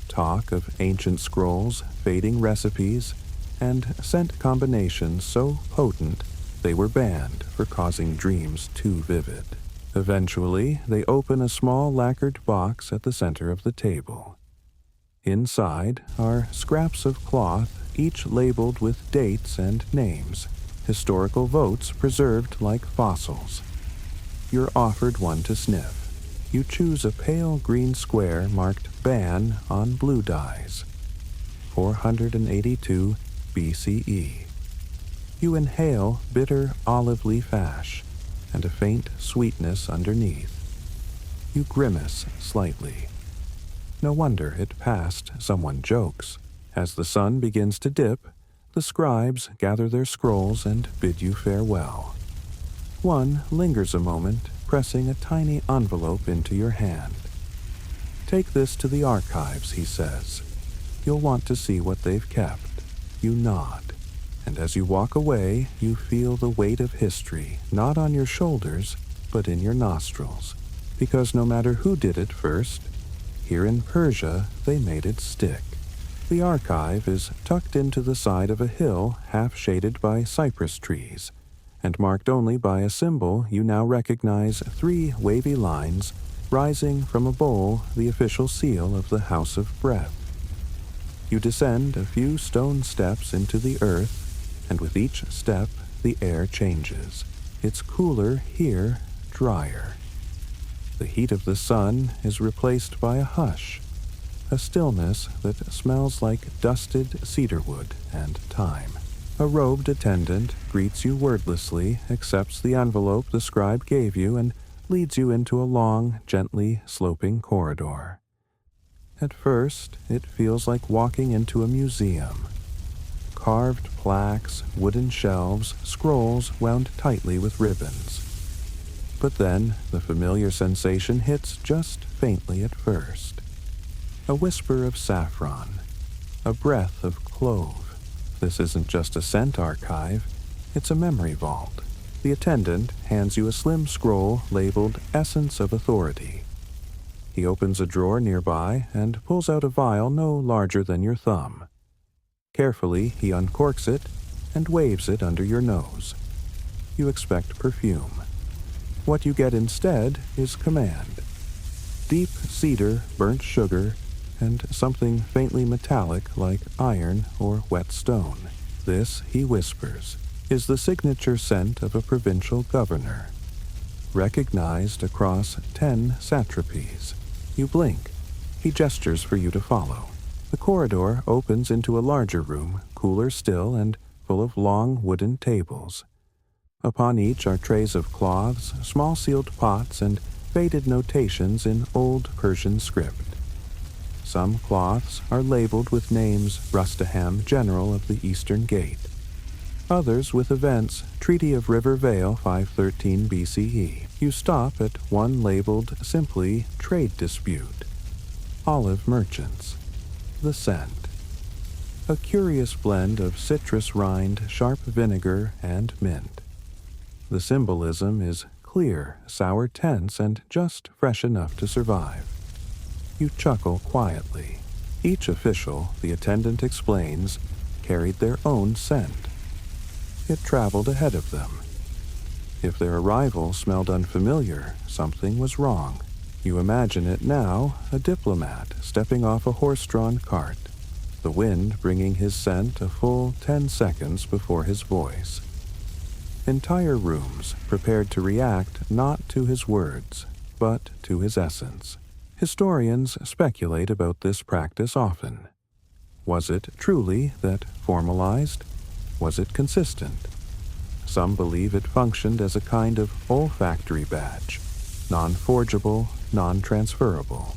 S1: Talk of ancient scrolls, fading recipes, and scent combinations so potent they were banned for causing dreams too vivid. Eventually, they open a small lacquered box at the center of the table. Inside are scraps of cloth, each labeled with dates and names, historical votes preserved like fossils. You're offered one to sniff. You choose a pale green square marked Ban on blue dyes. 482 BCE. You inhale bitter olive leaf ash and a faint sweetness underneath. You grimace slightly. No wonder it passed, someone jokes. As the sun begins to dip, the scribes gather their scrolls and bid you farewell. One lingers a moment, pressing a tiny envelope into your hand. Take this to the archives, he says. You'll want to see what they've kept. You nod, and as you walk away, you feel the weight of history, not on your shoulders, but in your nostrils. Because no matter who did it first, here in Persia, they made it stick. The archive is tucked into the side of a hill half shaded by cypress trees, and marked only by a symbol you now recognize 3 wavy lines rising from a bowl, the official seal of the House of Breath. You descend a few stone steps into the earth, and with each step the air changes. It's cooler here, drier. The heat of the sun is replaced by a hush, a stillness that smells like dusted cedarwood and thyme. A robed attendant greets you wordlessly, accepts the envelope the scribe gave you, and leads you into a long, gently sloping corridor. At first, it feels like walking into a museum. Carved plaques, wooden shelves, scrolls wound tightly with ribbons. But then, the familiar sensation hits just faintly at first. A whisper of saffron, a breath of clove. This isn't just a scent archive, it's a memory vault. The attendant hands you a slim scroll labeled Essence of Authority. He opens a drawer nearby and pulls out a vial no larger than your thumb. Carefully, he uncorks it and waves it under your nose. You expect perfume. What you get instead is command. Deep cedar, burnt sugar, and something faintly metallic like iron or wet stone. This, he whispers, is the signature scent of a provincial governor, recognized across 10 satrapies. You blink. He gestures for you to follow. The corridor opens into a larger room, cooler still and full of long wooden tables. Upon each are trays of cloths, small sealed pots, and faded notations in old Persian script. Some cloths are labeled with names Rustam, General of the Eastern Gate. Others with events Treaty of River Vale 513 BCE. You stop at one labeled simply Trade Dispute. Olive Merchants. The scent. A curious blend of citrus rind, sharp vinegar, and mint. The symbolism is clear, sour tense, and just fresh enough to survive. You chuckle quietly. Each official, the attendant explains, carried their own scent. It traveled ahead of them. If their arrival smelled unfamiliar, something was wrong. You imagine it now, a diplomat stepping off a horse-drawn cart, the wind bringing his scent a full 10 seconds before his voice. Entire rooms prepared to react not to his words, but to his essence. Historians speculate about this practice often. Was it truly that formalized? Was it consistent? Some believe it functioned as a kind of olfactory badge, non-forgeable, non-transferable.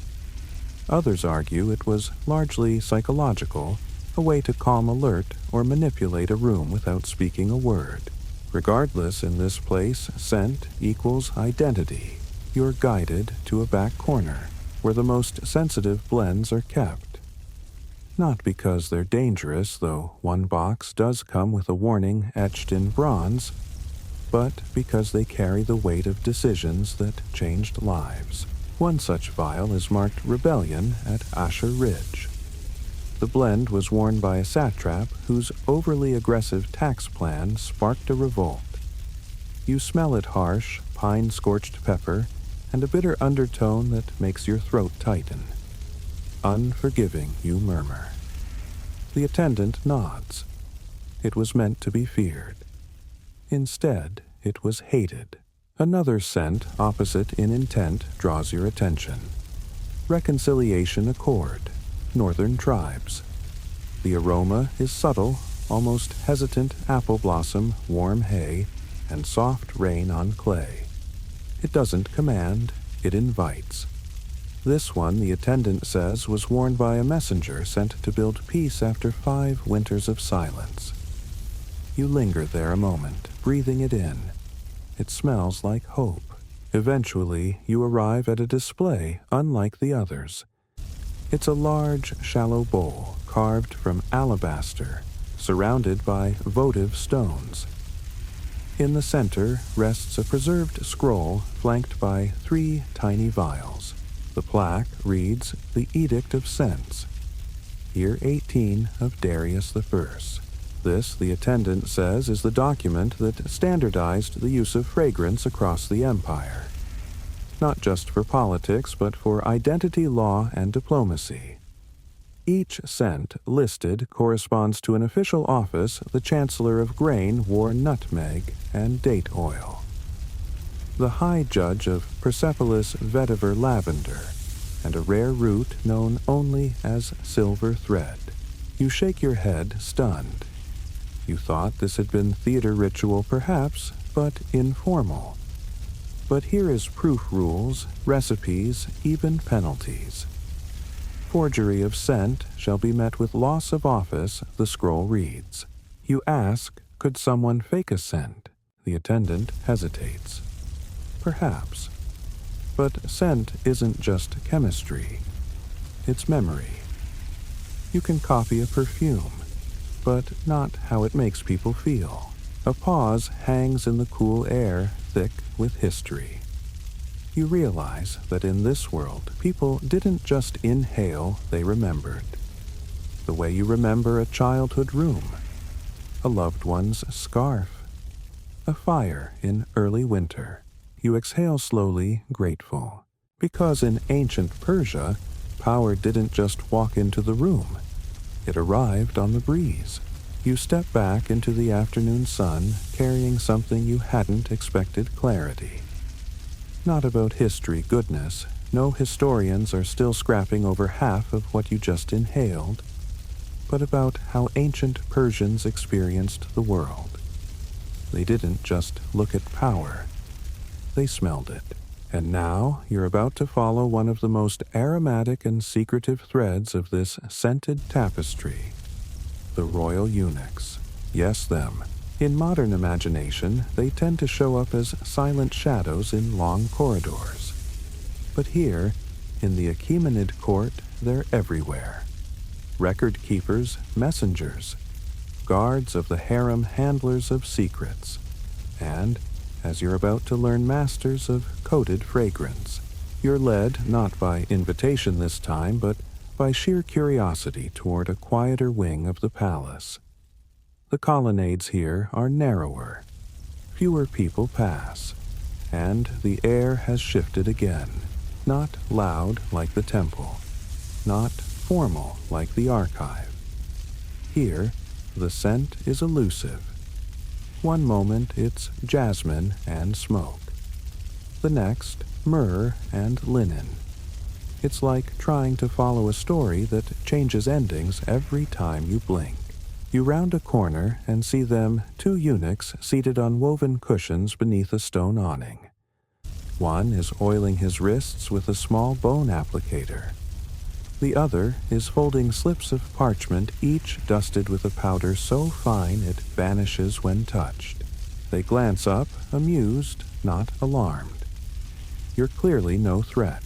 S1: Others argue it was largely psychological, a way to calm alert or manipulate a room without speaking a word. Regardless, in this place, scent equals identity. You're guided to a back corner, where the most sensitive blends are kept. Not because they're dangerous, though one box does come with a warning etched in bronze, but because they carry the weight of decisions that changed lives. One such vial is marked Rebellion at Asher Ridge. The blend was worn by a satrap whose overly aggressive tax plan sparked a revolt. You smell it harsh, pine-scorched pepper, and a bitter undertone that makes your throat tighten. Unforgiving, you murmur. The attendant nods. It was meant to be feared. Instead, it was hated. Another scent opposite in intent draws your attention. Reconciliation Accord, Northern Tribes. The aroma is subtle, almost hesitant apple blossom, warm hay, and soft rain on clay. It doesn't command, it invites. This one, the attendant says, was worn by a messenger sent to build peace after 5 winters of silence. You linger there a moment, breathing it in. It smells like hope. Eventually, you arrive at a display unlike the others. It's a large, shallow bowl carved from alabaster, surrounded by votive stones. In the center rests a preserved scroll flanked by 3 tiny vials. The plaque reads, "The Edict of Scents, Year 18 of Darius I." This, the attendant says, is the document that standardized the use of fragrance across the empire. Not just for politics, but for identity law and diplomacy. Each scent listed corresponds to an official office the Chancellor of Grain wore nutmeg and date oil. The High Judge of Persepolis vetiver lavender, and a rare root known only as silver thread. You shake your head, stunned. You thought this had been theater ritual perhaps, but informal. But here is proof rules, recipes, even penalties. Forgery of scent shall be met with loss of office, the scroll reads. You ask, could someone fake a scent? The attendant hesitates. Perhaps. But scent isn't just chemistry. It's memory. You can copy a perfume, but not how it makes people feel. A pause hangs in the cool air, thick with history. You realize that in this world, people didn't just inhale, they remembered. The way you remember a childhood room, a loved one's scarf, a fire in early winter. You exhale slowly, grateful. Because in ancient Persia, power didn't just walk into the room. It arrived on the breeze. You step back into the afternoon sun, carrying something you hadn't expected clarity. Not about history goodness. No historians are still scrapping over half of what you just inhaled, but about how ancient Persians experienced the world. They didn't just look at power. They smelled it. And now you're about to follow one of the most aromatic and secretive threads of this scented tapestry. The royal eunuchs. Yes, them. In modern imagination, they tend to show up as silent shadows in long corridors. But here, in the Achaemenid court, they're everywhere. Record keepers, messengers, guards of the harem, handlers of secrets, and, as you're about to learn, masters of coded fragrance. You're led not by invitation this time, but by sheer curiosity toward a quieter wing of the palace. The colonnades here are narrower. Fewer people pass, and the air has shifted again. Not loud like the temple, not formal like the archive. Here, the scent is elusive. One moment it's jasmine and smoke. The next, myrrh and linen. It's like trying to follow a story that changes endings every time you blink. You round a corner and see them, 2 eunuchs seated on woven cushions beneath a stone awning. One is oiling his wrists with a small bone applicator. The other is folding slips of parchment, each dusted with a powder so fine it vanishes when touched. They glance up, amused, not alarmed. You're clearly no threat.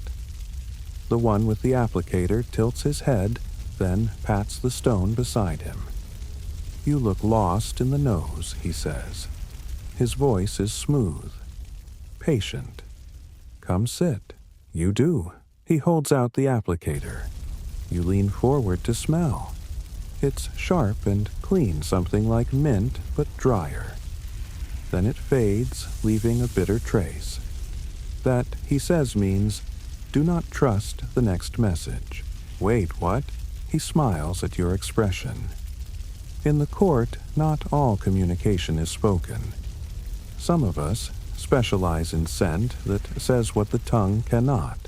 S1: The one with the applicator tilts his head, then pats the stone beside him. You look lost in the nose, he says. His voice is smooth, patient. Come sit. You do. He holds out the applicator. You lean forward to smell. It's sharp and clean, something like mint, but drier. Then it fades, leaving a bitter trace. That, he says, means, do not trust the next message. Wait, what? He smiles at your expression. In the court, not all communication is spoken. Some of us specialize in scent that says what the tongue cannot.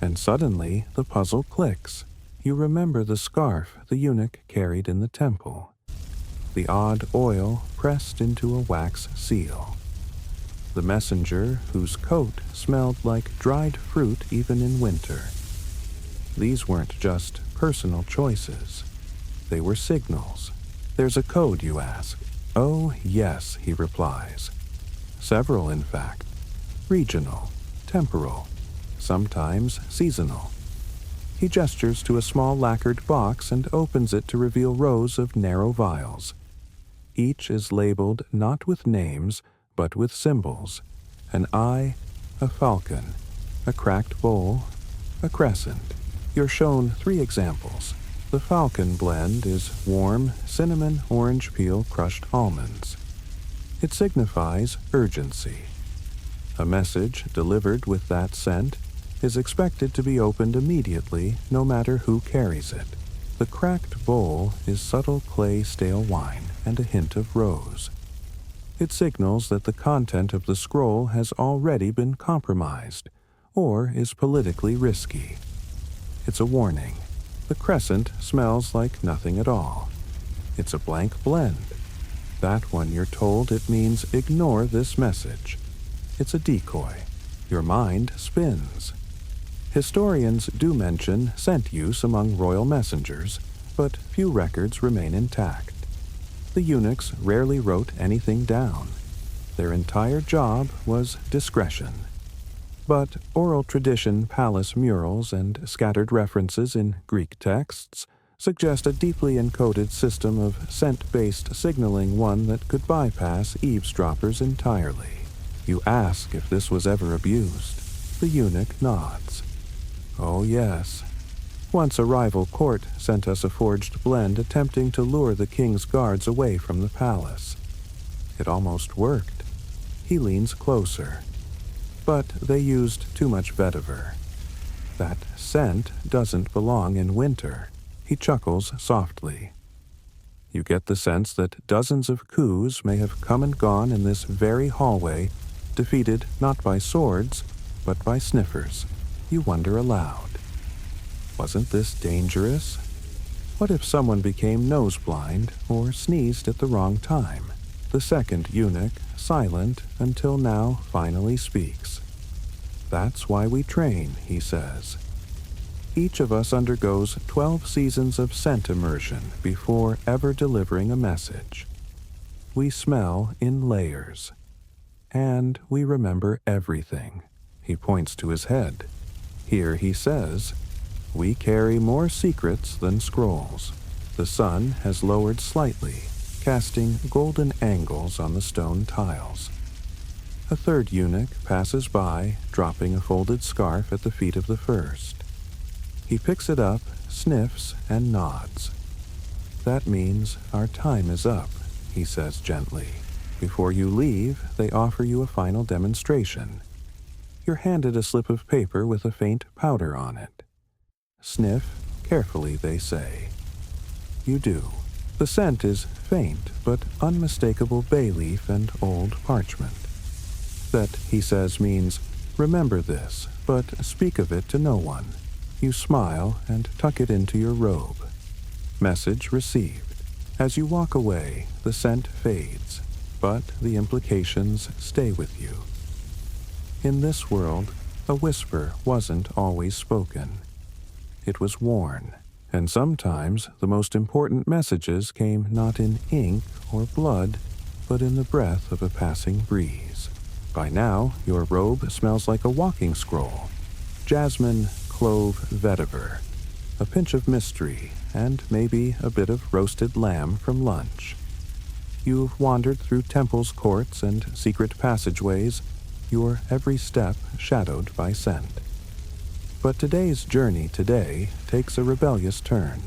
S1: And suddenly the puzzle clicks. You remember the scarf the eunuch carried in the temple. The odd oil pressed into a wax seal. The messenger whose coat smelled like dried fruit even in winter. These weren't just personal choices. They were signals. There's a code, you ask. Oh, yes, he replies. Several, in fact. Regional, temporal, sometimes seasonal. He gestures to a small lacquered box and opens it to reveal rows of narrow vials. Each is labeled not with names, but with symbols. An eye, a falcon, a cracked bowl, a crescent. You're shown 3 examples. The falcon blend is warm cinnamon orange peel crushed almonds. It signifies urgency. A message delivered with that scent is expected to be opened immediately, no matter who carries it. The cracked bowl is subtle clay stale wine and a hint of rose. It signals that the content of the scroll has already been compromised, or is politically risky. It's a warning. The crescent smells like nothing at all. It's a blank blend. That one you're told it means ignore this message. It's a decoy. Your mind spins. Historians do mention scent use among royal messengers, but few records remain intact. The eunuchs rarely wrote anything down. Their entire job was discretion. But oral tradition palace murals and scattered references in Greek texts suggest a deeply encoded system of scent-based signaling, one that could bypass eavesdroppers entirely. You ask if this was ever abused. The eunuch nods. Oh yes. Once a rival court sent us a forged blend attempting to lure the king's guards away from the palace. It almost worked. He leans closer. But they used too much vetiver. That scent doesn't belong in winter. He chuckles softly. You get the sense that dozens of coups may have come and gone in this very hallway, defeated not by swords, but by sniffers. You wonder aloud. Wasn't this dangerous? What if someone became nose-blind or sneezed at the wrong time? The second eunuch, silent until now, finally speaks. That's why we train, he says. Each of us undergoes 12 seasons of scent immersion before ever delivering a message. We smell in layers. And we remember everything. He points to his head. Here he says, we carry more secrets than scrolls. The sun has lowered slightly, casting golden angles on the stone tiles. A third eunuch passes by, dropping a folded scarf at the feet of the first. He picks it up, sniffs, and nods. That means our time is up, he says gently. Before you leave, they offer you a final demonstration. You're handed a slip of paper with a faint powder on it. Sniff carefully, they say. You do. The scent is faint but unmistakable bay leaf and old parchment. That, he says, means, remember this, but speak of it to no one. You smile and tuck it into your robe. Message received. As you walk away, the scent fades, but the implications stay with you. In this world, a whisper wasn't always spoken. It was worn, and sometimes the most important messages came not in ink or blood, but in the breath of a passing breeze. By now, your robe smells like a walking scroll. Jasmine, clove, vetiver, a pinch of mystery, and maybe a bit of roasted lamb from lunch. You've wandered through temples, courts, and secret passageways, your every step shadowed by scent. But today's journey takes a rebellious turn.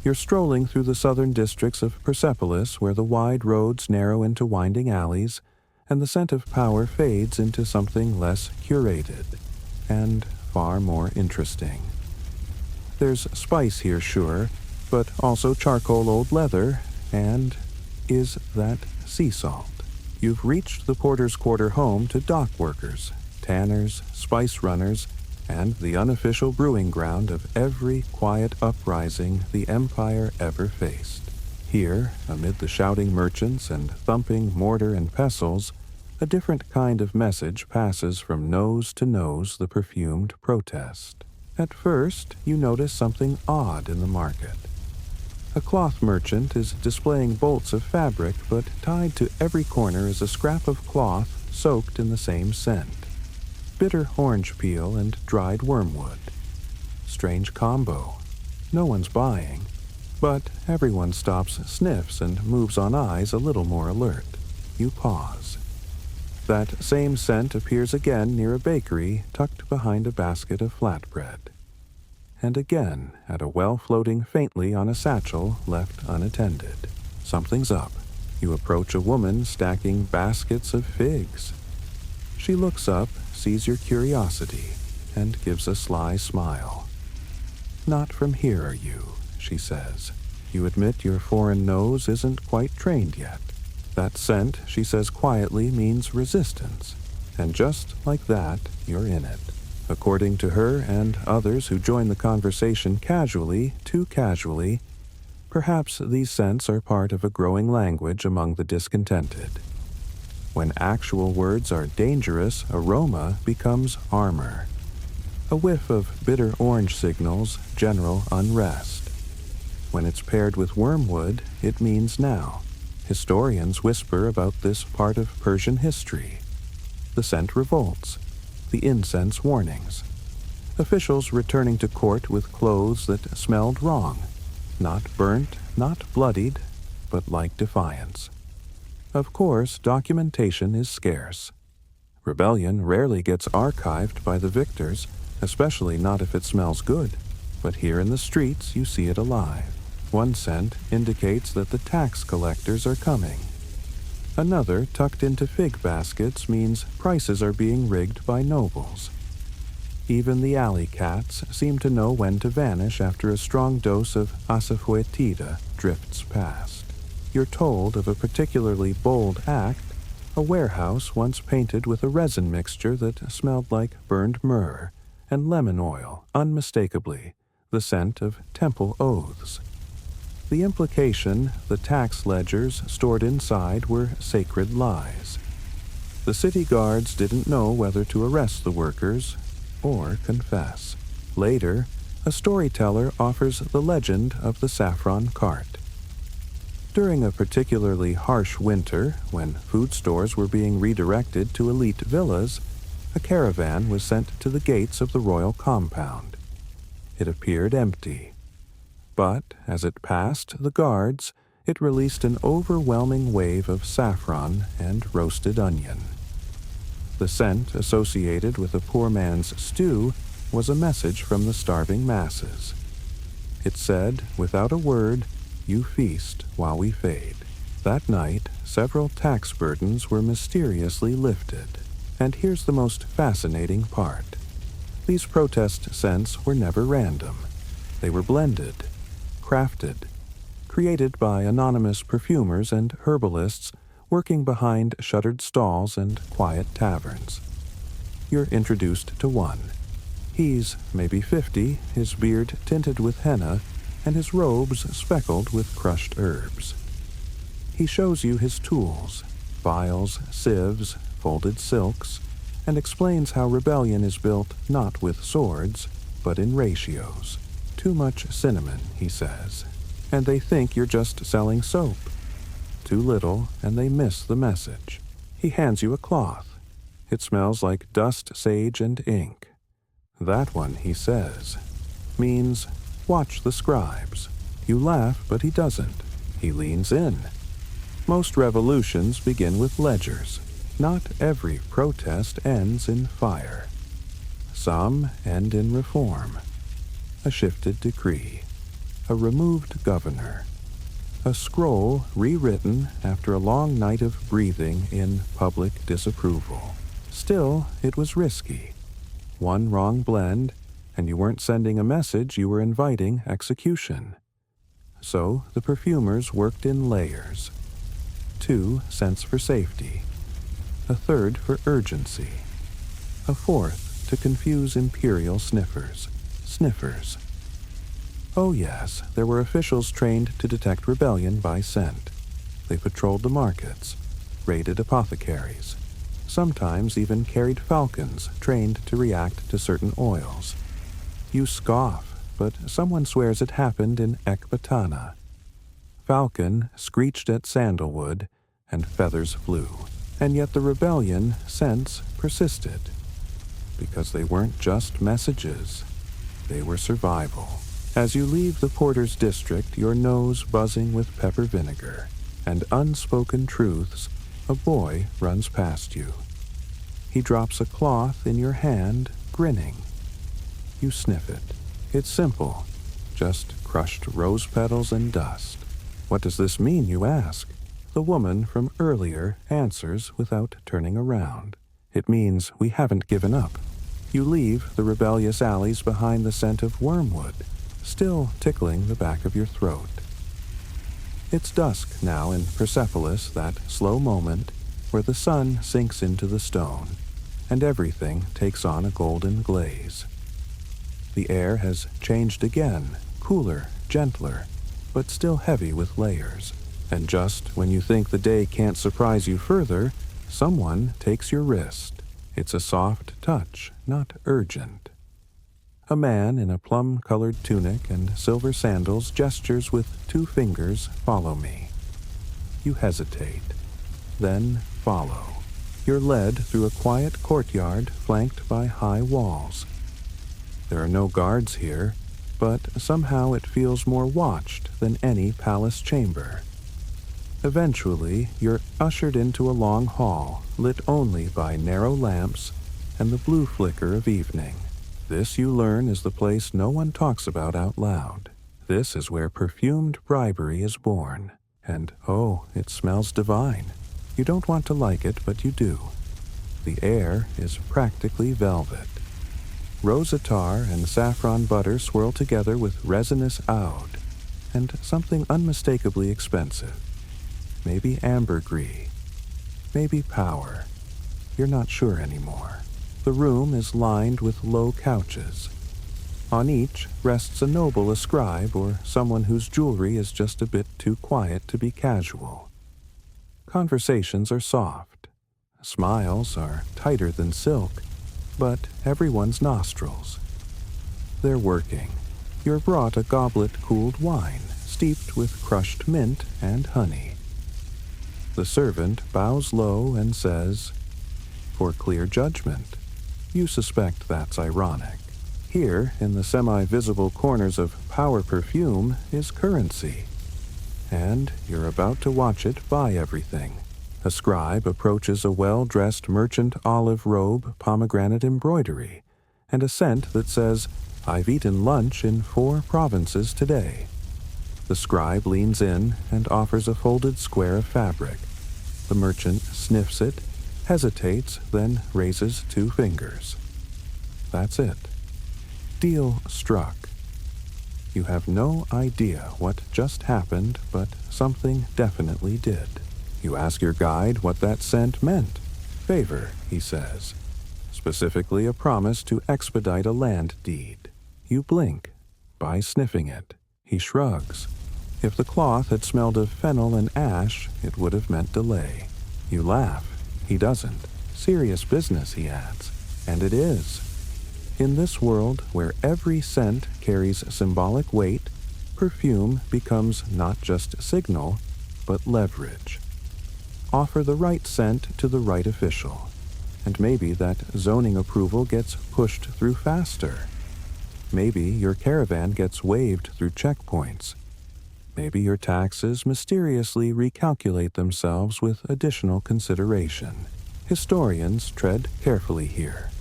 S1: You're strolling through the southern districts of Persepolis, where the wide roads narrow into winding alleys, and the scent of power fades into something less curated, and far more interesting. There's spice here, sure, but also charcoal old leather, and is that sea salt? You've reached the Porter's Quarter home to dock workers, tanners, spice runners, and the unofficial brewing ground of every quiet uprising the Empire ever faced. Here, amid the shouting merchants and thumping mortar and pestles, a different kind of message passes from nose to nose the perfumed protest. At first, you notice something odd in the market. A cloth merchant is displaying bolts of fabric, but tied to every corner is a scrap of cloth soaked in the same scent. Bitter orange peel and dried wormwood. Strange combo. No one's buying, but everyone stops, sniffs, and moves on eyes a little more alert. You pause. That same scent appears again near a bakery tucked behind a basket of flatbread. And again at a well floating faintly on a satchel left unattended. Something's up. You approach a woman stacking baskets of figs. She looks up, sees your curiosity, and gives a sly smile. "Not from here, are you?" she says. You admit your foreign nose isn't quite trained yet. That scent, she says quietly, means resistance. And just like that, you're in it. According to her and others who join the conversation casually, too casually, perhaps these scents are part of a growing language among the discontented. When actual words are dangerous, aroma becomes armor. A whiff of bitter orange signals general unrest. When it's paired with wormwood, it means now. Historians whisper about this part of Persian history. The scent revolts. The incense warnings. Officials returning to court with clothes that smelled wrong. Not burnt, not bloodied, but like defiance. Of course, documentation is scarce. Rebellion rarely gets archived by the victors, especially not if it smells good. But here in the streets, you see it alive. One scent indicates that the tax collectors are coming. Another, tucked into fig baskets, means prices are being rigged by nobles. Even the alley cats seem to know when to vanish after a strong dose of asafoetida drifts past. You're told of a particularly bold act, a warehouse once painted with a resin mixture that smelled like burned myrrh and lemon oil, unmistakably, the scent of temple oaths. The implication, the tax ledgers stored inside were sacred lies. The city guards didn't know whether to arrest the workers or confess. Later, a storyteller offers the legend of the saffron cart. During a particularly harsh winter, when food stores were being redirected to elite villas, a caravan was sent to the gates of the royal compound. It appeared empty. But as it passed the guards, it released an overwhelming wave of saffron and roasted onion. The scent associated with a poor man's stew was a message from the starving masses. It said, without a word, "You feast while we fade." That night, several tax burdens were mysteriously lifted. And here's the most fascinating part. These protest scents were never random. They were blended, crafted, created by anonymous perfumers and herbalists working behind shuttered stalls and quiet taverns. You're introduced to one. He's maybe 50, his beard tinted with henna, and his robes speckled with crushed herbs. He shows you his tools, files, sieves, folded silks, and explains how rebellion is built not with swords, but in ratios. Too much cinnamon, he says, and they think you're just selling soap. Too little, and they miss the message. He hands you a cloth. It smells like dust, sage, and ink. That one, he says, means, watch the scribes. You laugh, but he doesn't. He leans in. Most revolutions begin with ledgers. Not every protest ends in fire. Some end in reform. A shifted decree, a removed governor, a scroll rewritten after a long night of breathing in public disapproval. Still, it was risky. One wrong blend, and you weren't sending a message, you were inviting execution. So the perfumers worked in layers. 2 sense for safety, a third for urgency, a fourth to confuse imperial sniffers. Oh yes, there were officials trained to detect rebellion by scent. They patrolled the markets, raided apothecaries, sometimes even carried falcons trained to react to certain oils. You scoff, but someone swears it happened in Ecbatana. Falcon screeched at sandalwood, and feathers flew. And yet the rebellion scents persisted. Because they weren't just messages, they were survival. As you leave the porter's district, your nose buzzing with pepper vinegar, and unspoken truths, a boy runs past you. He drops a cloth in your hand, grinning. You sniff it. It's simple, just crushed rose petals and dust. What does this mean, you ask? The woman from earlier answers without turning around. It means we haven't given up. You leave the rebellious alleys behind the scent of wormwood, still tickling the back of your throat. It's dusk now in Persepolis, that slow moment where the sun sinks into the stone, and everything takes on a golden glaze. The air has changed again, cooler, gentler, but still heavy with layers. And just when you think the day can't surprise you further, someone takes your wrist. It's a soft touch, not urgent. A man in a plum-colored tunic and silver sandals gestures with 2 fingers, "Follow me." You hesitate, then follow. You're led through a quiet courtyard flanked by high walls. There are no guards here, but somehow it feels more watched than any palace chamber. Eventually, you're ushered into a long hall, lit only by narrow lamps and the blue flicker of evening. This, you learn, is the place no one talks about out loud. This is where perfumed bribery is born. And, oh, it smells divine. You don't want to like it, but you do. The air is practically velvet. Rose attar and saffron butter swirl together with resinous oud, and something unmistakably expensive. Maybe ambergris. Maybe power. You're not sure anymore. The room is lined with low couches. On each rests a noble, a scribe, or someone whose jewelry is just a bit too quiet to be casual. Conversations are soft. Smiles are tighter than silk, but everyone's nostrils. They're working. You're brought a goblet-cooled wine, steeped with crushed mint and honey. The servant bows low and says, "For clear judgment." You suspect that's ironic. Here, in the semi-visible corners of power perfume, is currency. And you're about to watch it buy everything. A scribe approaches a well-dressed merchant olive robe, pomegranate embroidery, and a scent that says, "I've eaten lunch in 4 provinces today." The scribe leans in and offers a folded square of fabric. The merchant sniffs it, hesitates, then raises 2 fingers. That's it. Deal struck. You have no idea what just happened, but something definitely did. You ask your guide what that scent meant. "Favor," he says. Specifically a promise to expedite a land deed. You blink. By sniffing it. He shrugs. If the cloth had smelled of fennel and ash, it would have meant delay. You laugh. He doesn't. "Serious business," he adds. And it is. In this world where every scent carries symbolic weight, perfume becomes not just signal, but leverage. Offer the right scent to the right official, and maybe that zoning approval gets pushed through faster. Maybe your caravan gets waved through checkpoints. Maybe your taxes mysteriously recalculate themselves with additional consideration. Historians tread carefully here.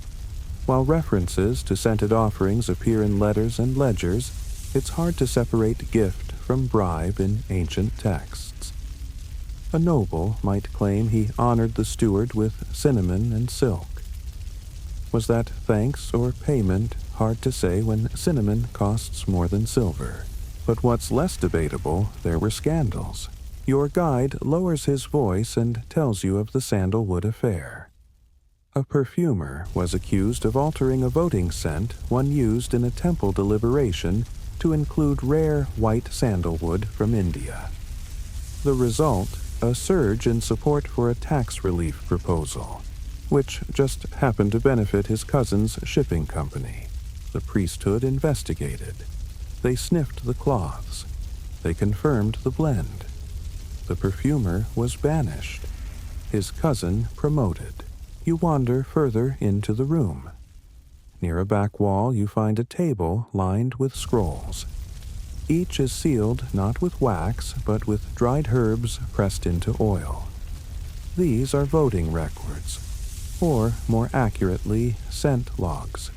S1: While references to scented offerings appear in letters and ledgers, it's hard to separate gift from bribe in ancient texts. A noble might claim he honored the steward with cinnamon and silk. Was that thanks or payment? Hard to say when cinnamon costs more than silver. But what's less debatable, there were scandals. Your guide lowers his voice and tells you of the sandalwood affair. A perfumer was accused of altering a voting scent one used in a temple deliberation to include rare white sandalwood from India. The result, a surge in support for a tax relief proposal, which just happened to benefit his cousin's shipping company. The priesthood investigated. They sniffed the cloths. They confirmed the blend. The perfumer was banished. His cousin promoted. You wander further into the room. Near a back wall, you find a table lined with scrolls. Each is sealed not with wax, but with dried herbs pressed into oil. These are voting records, or more accurately, scent logs.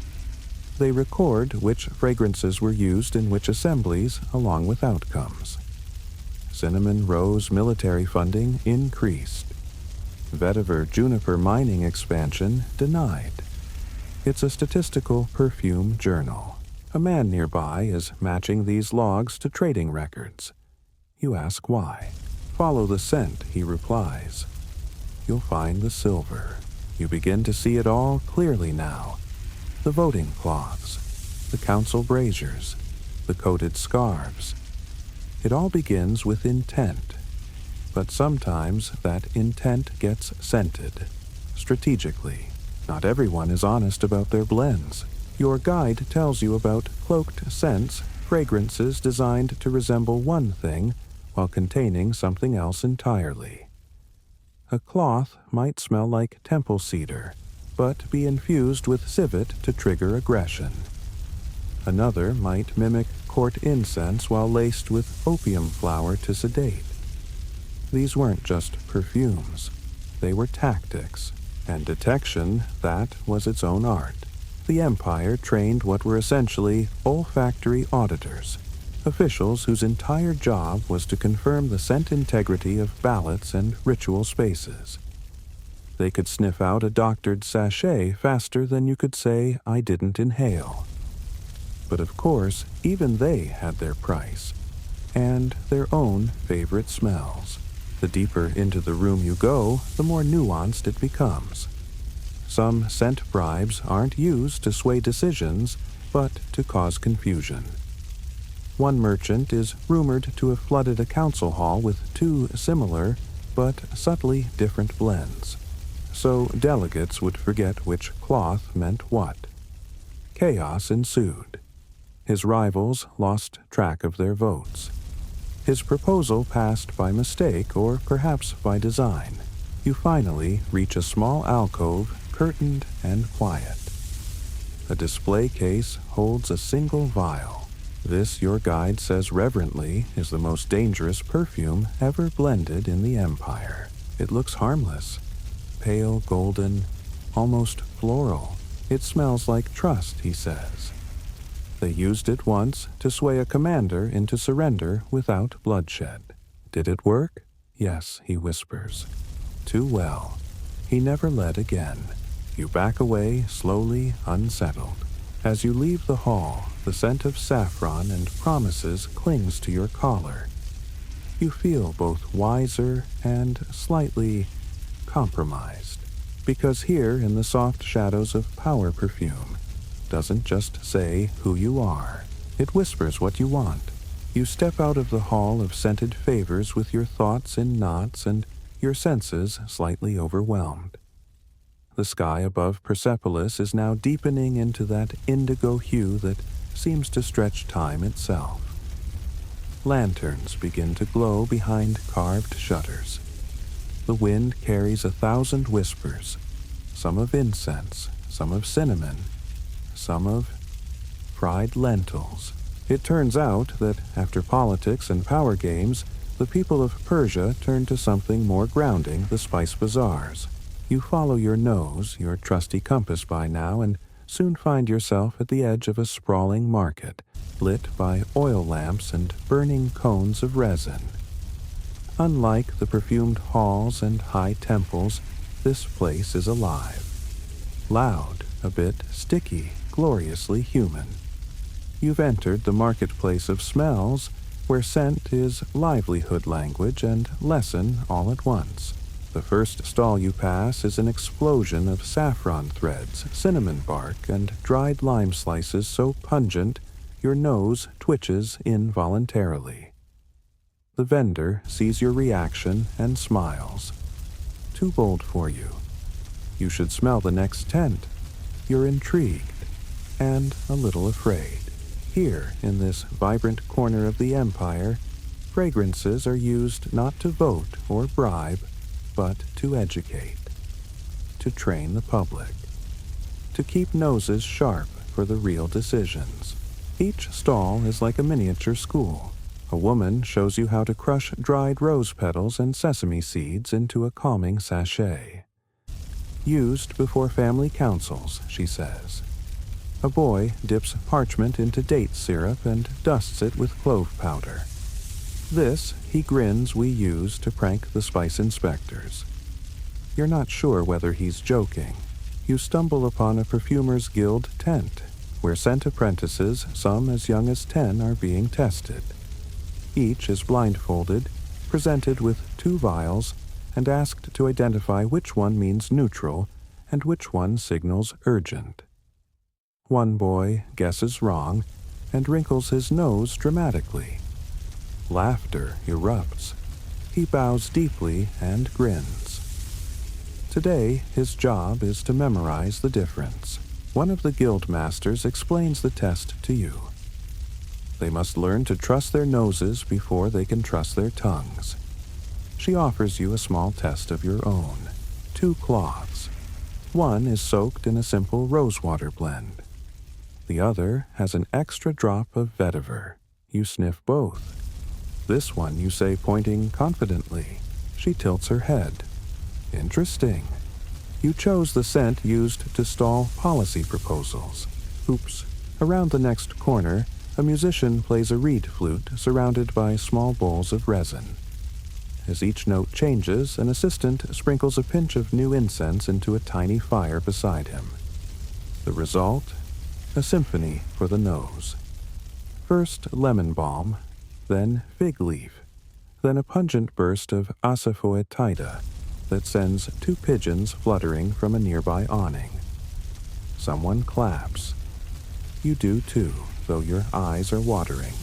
S1: They record which fragrances were used in which assemblies, along with outcomes. Cinnamon rose military funding increased. Vetiver juniper mining expansion denied. It's a statistical perfume journal. A man nearby is matching these logs to trading records. You ask why. Follow the scent, he replies. You'll find the silver. You begin to see it all clearly now. The voting cloths, the council braziers, the coated scarves. It all begins with intent. But sometimes that intent gets scented. Strategically. Not everyone is honest about their blends. Your guide tells you about cloaked scents, fragrances designed to resemble one thing while containing something else entirely. A cloth might smell like temple cedar, but be infused with civet to trigger aggression. Another might mimic court incense while laced with opium flower to sedate. These weren't just perfumes. They were tactics, and detection, that was its own art. The Empire trained what were essentially olfactory auditors, officials whose entire job was to confirm the scent integrity of ballots and ritual spaces. They could sniff out a doctored sachet faster than you could say, "I didn't inhale." But of course, even they had their price, and their own favorite smells. The deeper into the room you go, the more nuanced it becomes. Some scent bribes aren't used to sway decisions, but to cause confusion. One merchant is rumored to have flooded a council hall with two similar, but subtly different blends, so delegates would forget which cloth meant what. Chaos ensued. His rivals lost track of their votes. His proposal passed by mistake or perhaps by design. You finally reach a small alcove, curtained and quiet. A display case holds a single vial. This, your guide says reverently, is the most dangerous perfume ever blended in the Empire. It looks harmless. Pale golden, almost floral. It smells like trust, he says. They used it once to sway a commander into surrender without bloodshed. Did it work? Yes, he whispers. Too well. He never led again. You back away, slowly, unsettled. As you leave the hall, the scent of saffron and promises clings to your collar. You feel both wiser and slightly compromised. Because here in the soft shadows of power perfume, doesn't just say who you are. It whispers what you want. You step out of the hall of scented favors with your thoughts in knots and your senses slightly overwhelmed. The sky above Persepolis is now deepening into that indigo hue that seems to stretch time itself. Lanterns begin to glow behind carved shutters. The wind carries 1,000 whispers, some of incense, some of cinnamon, some of fried lentils. It turns out that after politics and power games, the people of Persia turned to something more grounding, the spice bazaars. You follow your nose, your trusty compass by now, and soon find yourself at the edge of a sprawling market, lit by oil lamps and burning cones of resin. Unlike the perfumed halls and high temples, this place is alive. Loud, a bit sticky, gloriously human. You've entered the marketplace of smells, where scent is livelihood language and lesson all at once. The first stall you pass is an explosion of saffron threads, cinnamon bark, and dried lime slices so pungent your nose twitches involuntarily. The vendor sees your reaction and smiles. Too bold for you. You should smell the next tent. You're intrigued and a little afraid. Here, in this vibrant corner of the empire, fragrances are used not to vote or bribe, but to educate, to train the public, to keep noses sharp for the real decisions. Each stall is like a miniature school. A woman shows you how to crush dried rose petals and sesame seeds into a calming sachet. Used before family councils, she says. A boy dips parchment into date syrup and dusts it with clove powder. This, he grins, we use to prank the spice inspectors. You're not sure whether he's joking. You stumble upon a perfumer's guild tent, where scent apprentices, some as young as 10, are being tested. Each is blindfolded, presented with 2 vials, and asked to identify which one means neutral and which one signals urgent. One boy guesses wrong and wrinkles his nose dramatically. Laughter erupts. He bows deeply and grins. Today, his job is to memorize the difference. One of the guild masters explains the test to you. They must learn to trust their noses before they can trust their tongues. She offers you a small test of your own. 2 cloths. One is soaked in a simple rosewater blend. The other has an extra drop of vetiver. You sniff both. This one you say, pointing confidently. She tilts her head. Interesting. You chose the scent used to stall policy proposals. Oops. Around the next corner, a musician plays a reed flute surrounded by small bowls of resin. As each note changes, an assistant sprinkles a pinch of new incense into a tiny fire beside him. The result? A symphony for the nose. First lemon balm, then fig leaf, then a pungent burst of asafoetida that sends 2 pigeons fluttering from a nearby awning. Someone claps. You do too, though your eyes are watering.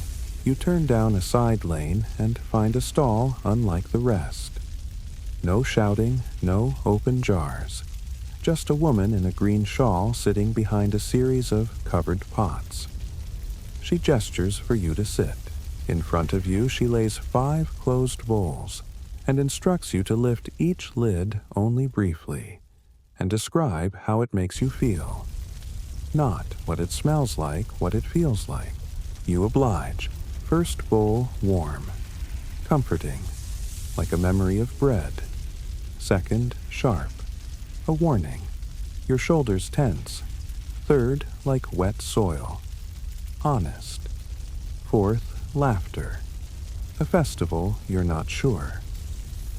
S1: You turn down a side lane and find a stall unlike the rest. No shouting, no open jars. Just a woman in a green shawl sitting behind a series of covered pots. She gestures for you to sit. In front of you, she lays 5 closed bowls and instructs you to lift each lid only briefly and describe how it makes you feel. Not what it smells like, what it feels like. You oblige. First bowl, warm, comforting, like a memory of bread. Second, sharp, a warning, your shoulders tense. Third, like wet soil, honest. Fourth, laughter, a festival you're not sure.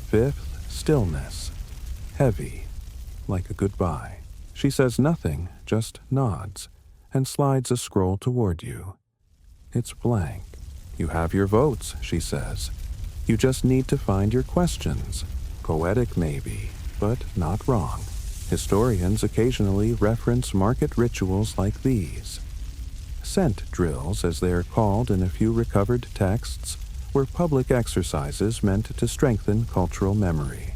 S1: Fifth, stillness, heavy, like a goodbye. She says nothing, just nods, and slides a scroll toward you. It's blank. You have your votes, she says. You just need to find your questions. Poetic maybe, but not wrong. Historians occasionally reference market rituals like these. Scent drills, as they are called in a few recovered texts, were public exercises meant to strengthen cultural memory.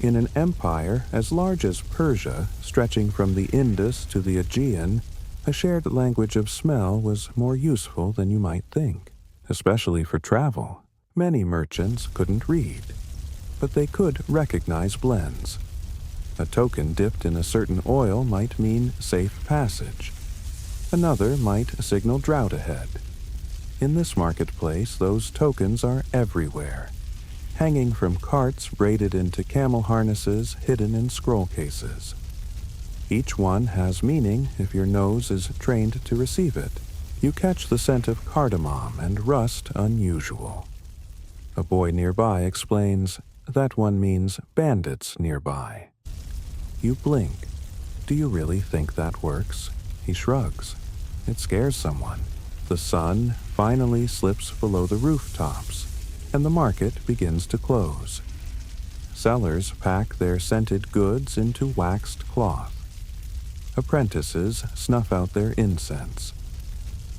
S1: In an empire as large as Persia, stretching from the Indus to the Aegean, a shared language of smell was more useful than you might think, especially for travel. Many merchants couldn't read, but they could recognize blends. A token dipped in a certain oil might mean safe passage. Another might signal drought ahead. In this marketplace, those tokens are everywhere, hanging from carts braided into camel harnesses hidden in scroll cases. Each one has meaning if your nose is trained to receive it. You catch the scent of cardamom and rust unusual. A boy nearby explains, that one means bandits nearby. You blink. Do you really think that works? He shrugs. It scares someone. The sun finally slips below the rooftops, and the market begins to close. Sellers pack their scented goods into waxed cloth. Apprentices snuff out their incense.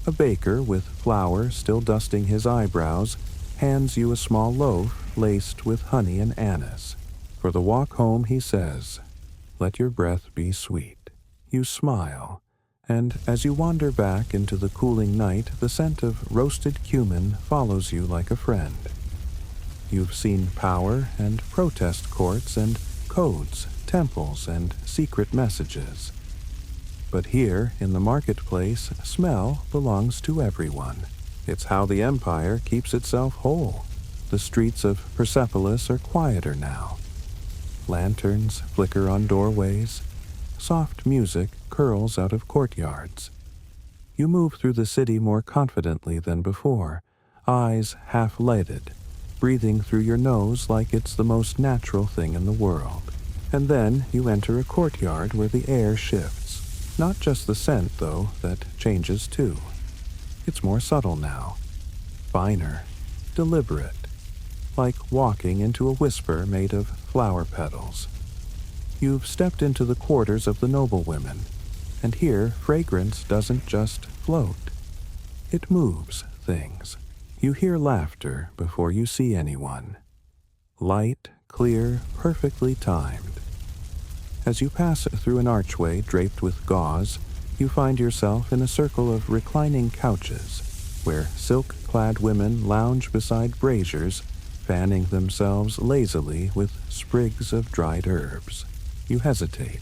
S1: A baker with flour still dusting his eyebrows hands you a small loaf laced with honey and anise. For the walk home, he says, "Let your breath be sweet." You smile, and as you wander back into the cooling night, the scent of roasted cumin follows you like a friend. You've seen power and protest courts and codes, temples and secret messages. But here, in the marketplace, smell belongs to everyone. It's how the empire keeps itself whole. The streets of Persepolis are quieter now. Lanterns flicker on doorways. Soft music curls out of courtyards. You move through the city more confidently than before, eyes half-lighted, breathing through your nose like it's the most natural thing in the world. And then you enter a courtyard where the air shifts. Not just the scent, though, that changes too. It's more subtle now, finer, deliberate, like walking into a whisper made of flower petals. You've stepped into the quarters of the noblewomen, and here fragrance doesn't just float. It moves things. You hear laughter before you see anyone. Light, clear, perfectly timed. As you pass through an archway draped with gauze, you find yourself in a circle of reclining couches, where silk-clad women lounge beside braziers, fanning themselves lazily with sprigs of dried herbs. You hesitate.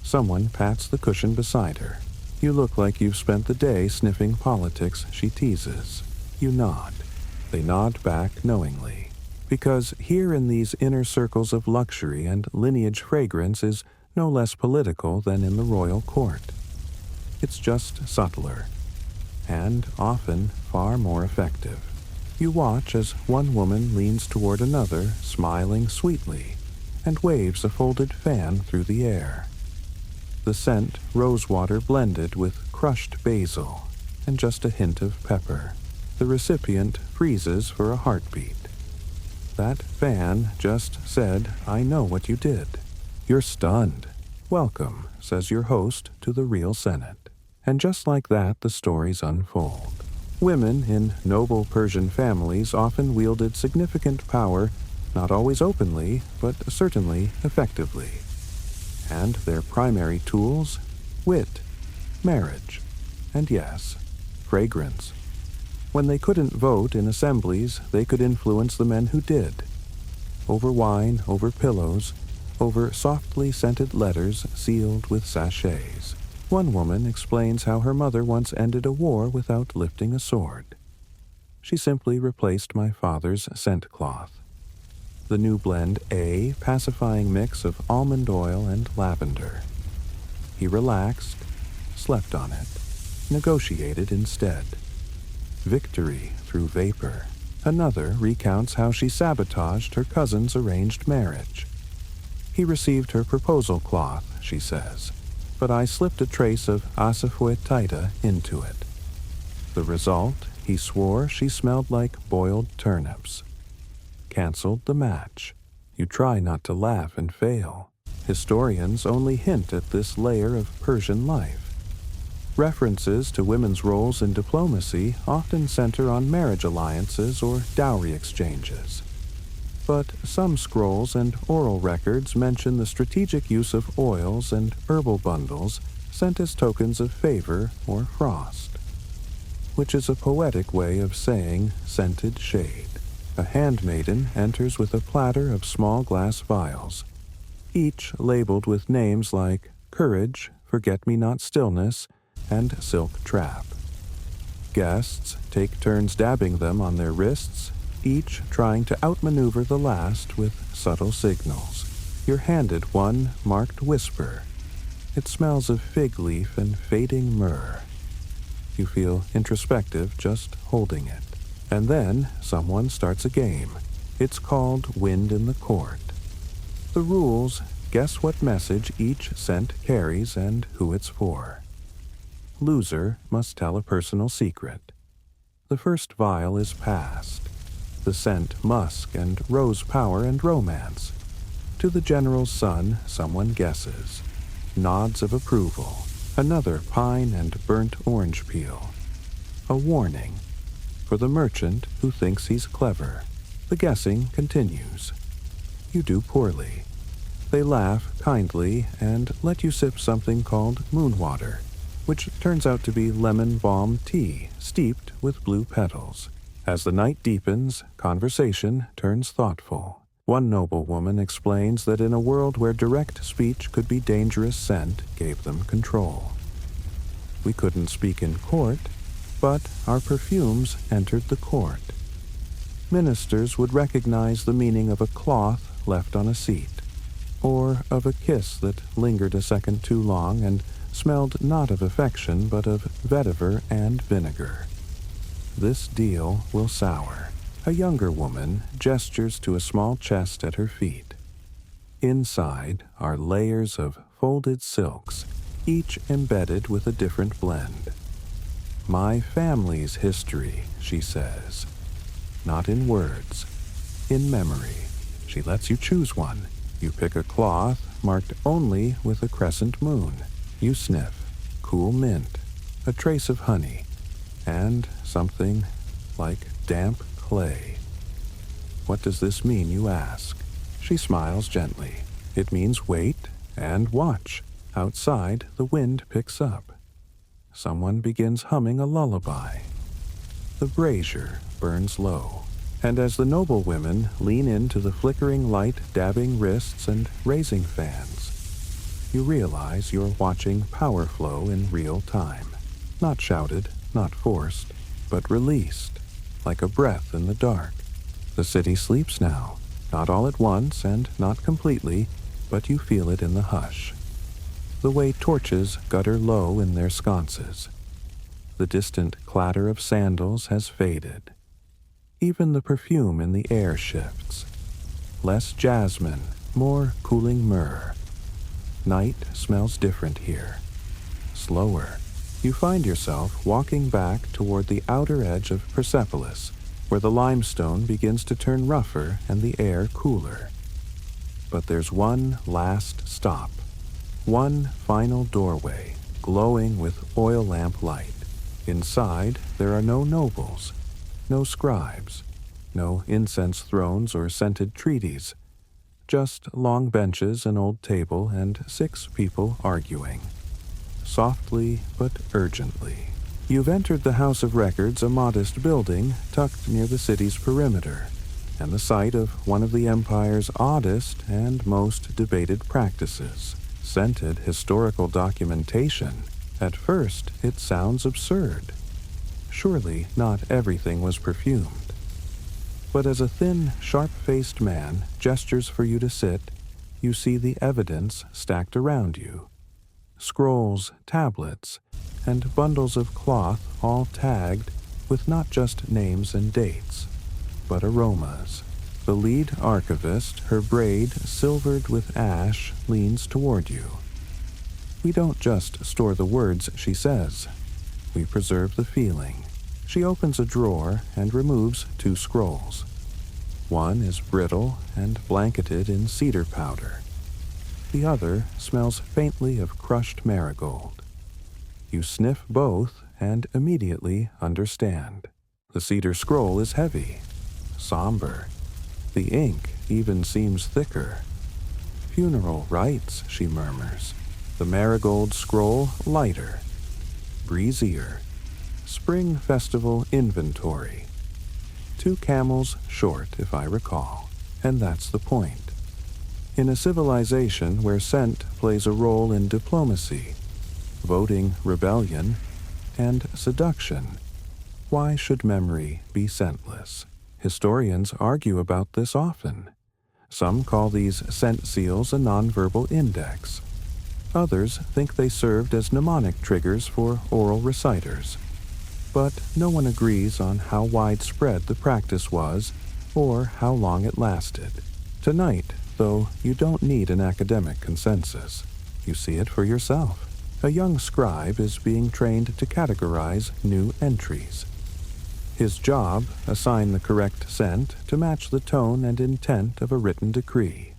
S1: Someone pats the cushion beside her. You look like you've spent the day sniffing politics, she teases. You nod. They nod back knowingly. Because here in these inner circles of luxury and lineage fragrance is no less political than in the royal court. It's just subtler, and often far more effective. You watch as one woman leans toward another, smiling sweetly, and waves a folded fan through the air. The scent rosewater blended with crushed basil, and just a hint of pepper. The recipient freezes for a heartbeat. That fan just said, "I know what you did." You're stunned. "Welcome," says your host to the real Senate. And just like that, the stories unfold. Women in noble Persian families often wielded significant power, not always openly, but certainly effectively. And their primary tools? Wit, marriage, and yes, fragrance. When they couldn't vote in assemblies, they could influence the men who did. Over wine, over pillows, over softly scented letters sealed with sachets. One woman explains how her mother once ended a war without lifting a sword. She simply replaced my father's scent cloth. The new blend A, pacifying mix of almond oil and lavender. He relaxed, slept on it, negotiated instead. Victory through vapor. Another recounts how she sabotaged her cousin's arranged marriage. He received her proposal cloth, she says, but I slipped a trace of asafoetida into it. The result, he swore she smelled like boiled turnips. Cancelled the match. You try not to laugh and fail. Historians only hint at this layer of Persian life. References to women's roles in diplomacy often center on marriage alliances or dowry exchanges. But some scrolls and oral records mention the strategic use of oils and herbal bundles sent as tokens of favor or frost, which is a poetic way of saying scented shade. A handmaiden enters with a platter of small glass vials, each labeled with names like Courage, Forget-Me-Not Stillness, and Silk Trap. Guests take turns dabbing them on their wrists, each trying to outmaneuver the last with subtle signals. You're handed one marked Whisper. It smells of fig leaf and fading myrrh. You feel introspective just holding it. And then someone starts a game. It's called Wind in the Court. The rules: guess what message each scent carries and who it's for. Loser must tell a personal secret. The first vial is passed. The scent musk and rose power and romance. To the general's son, someone guesses. Nods of approval. Another pine and burnt orange peel. A warning. For the merchant who thinks he's clever. The guessing continues. You do poorly. They laugh kindly and let you sip something called moon water, which turns out to be lemon balm tea steeped with blue petals. As the night deepens, conversation turns thoughtful. One noblewoman explains that in a world where direct speech could be dangerous, scent gave them control. We couldn't speak in court, but our perfumes entered the court. Ministers would recognize the meaning of a cloth left on a seat, or of a kiss that lingered a second too long and smelled not of affection but of vetiver and vinegar. This deal will sour. A younger woman gestures to a small chest at her feet. Inside are layers of folded silks, each embedded with a different blend. My family's history, she says. Not in words, in memory. She lets you choose one. You pick a cloth marked only with a crescent moon. You sniff. Cool mint. A trace of honey. And something like damp clay. What does this mean, you ask? She smiles gently. It means wait and watch. Outside, the wind picks up. Someone begins humming a lullaby. The brazier burns low, and as the noblewomen lean into the flickering light, dabbing wrists and raising fans, you realize you're watching power flow in real time. Not shouted, not forced, but released, like a breath in the dark. The city sleeps now, not all at once and not completely, but you feel it in the hush. The way torches gutter low in their sconces. The distant clatter of sandals has faded. Even the perfume in the air shifts. Less jasmine, more cooling myrrh. Night smells different here. Slower. You find yourself walking back toward the outer edge of Persepolis, where the limestone begins to turn rougher and the air cooler. But there's one last stop. One final doorway, glowing with oil lamp light. Inside, there are no nobles, no scribes, no incense thrones or scented treaties, just long benches, an old table, and 6 people arguing. Softly but urgently. You've entered the House of Records, a modest building tucked near the city's perimeter, and the site of one of the Empire's oddest and most debated practices. Scented historical documentation. At first, it sounds absurd. Surely not everything was perfumed. But as a thin, sharp-faced man gestures for you to sit, you see the evidence stacked around you. Scrolls, tablets, and bundles of cloth all tagged with not just names and dates, but aromas. The lead archivist, her braid silvered with ash, leans toward you. We don't just store the words she says. We preserve the feeling. She opens a drawer and removes 2 scrolls. One is brittle and blanketed in cedar powder. The other smells faintly of crushed marigold. You sniff both and immediately understand. The cedar scroll is heavy, somber. The ink even seems thicker. Funeral rites, she murmurs. The marigold scroll lighter, breezier. Spring festival inventory. 2 camels short, if I recall. And that's the point. In a civilization where scent plays a role in diplomacy, voting rebellion, and seduction, why should memory be scentless? Historians argue about this often. Some call these scent seals a nonverbal index. Others think they served as mnemonic triggers for oral reciters. But no one agrees on how widespread the practice was or how long it lasted. Tonight, though, you don't need an academic consensus. You see it for yourself. A young scribe is being trained to categorize new entries. His job, assign the correct scent to match the tone and intent of a written decree.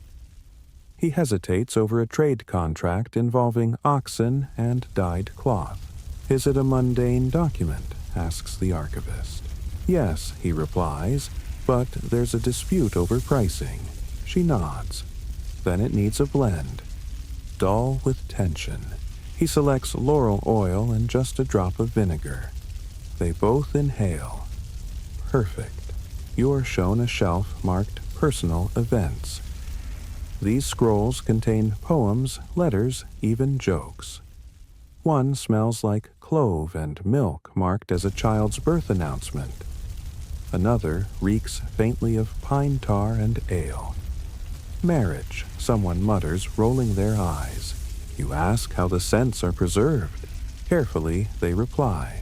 S1: He hesitates over a trade contract involving oxen and dyed cloth. Is it a mundane document? Asks the archivist. Yes, he replies, but there's a dispute over pricing. She nods. Then it needs a blend. Dull with tension. He selects laurel oil and just a drop of vinegar. They both inhale. Perfect. You're shown a shelf marked personal events. These scrolls contain poems, letters, even jokes. One smells like clove and milk marked as a child's birth announcement. Another reeks faintly of pine tar and ale. Marriage, someone mutters, rolling their eyes. You ask how the scents are preserved. Carefully, they reply.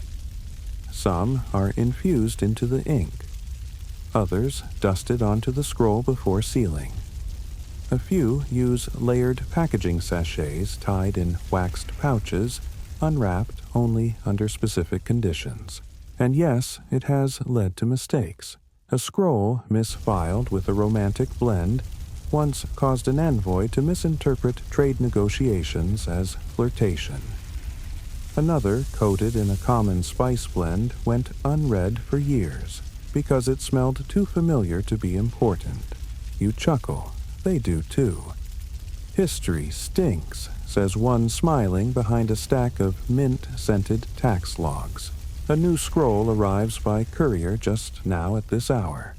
S1: Some are infused into the ink. Others dusted onto the scroll before sealing. A few use layered packaging sachets tied in waxed pouches, unwrapped only under specific conditions. And yes, it has led to mistakes. A scroll misfiled with a romantic blend once caused an envoy to misinterpret trade negotiations as flirtation. Another, coated in a common spice blend, went unread for years because it smelled too familiar to be important. You chuckle. They do too. History stinks, says one smiling behind a stack of mint-scented tax logs. A new scroll arrives by courier just now at this hour.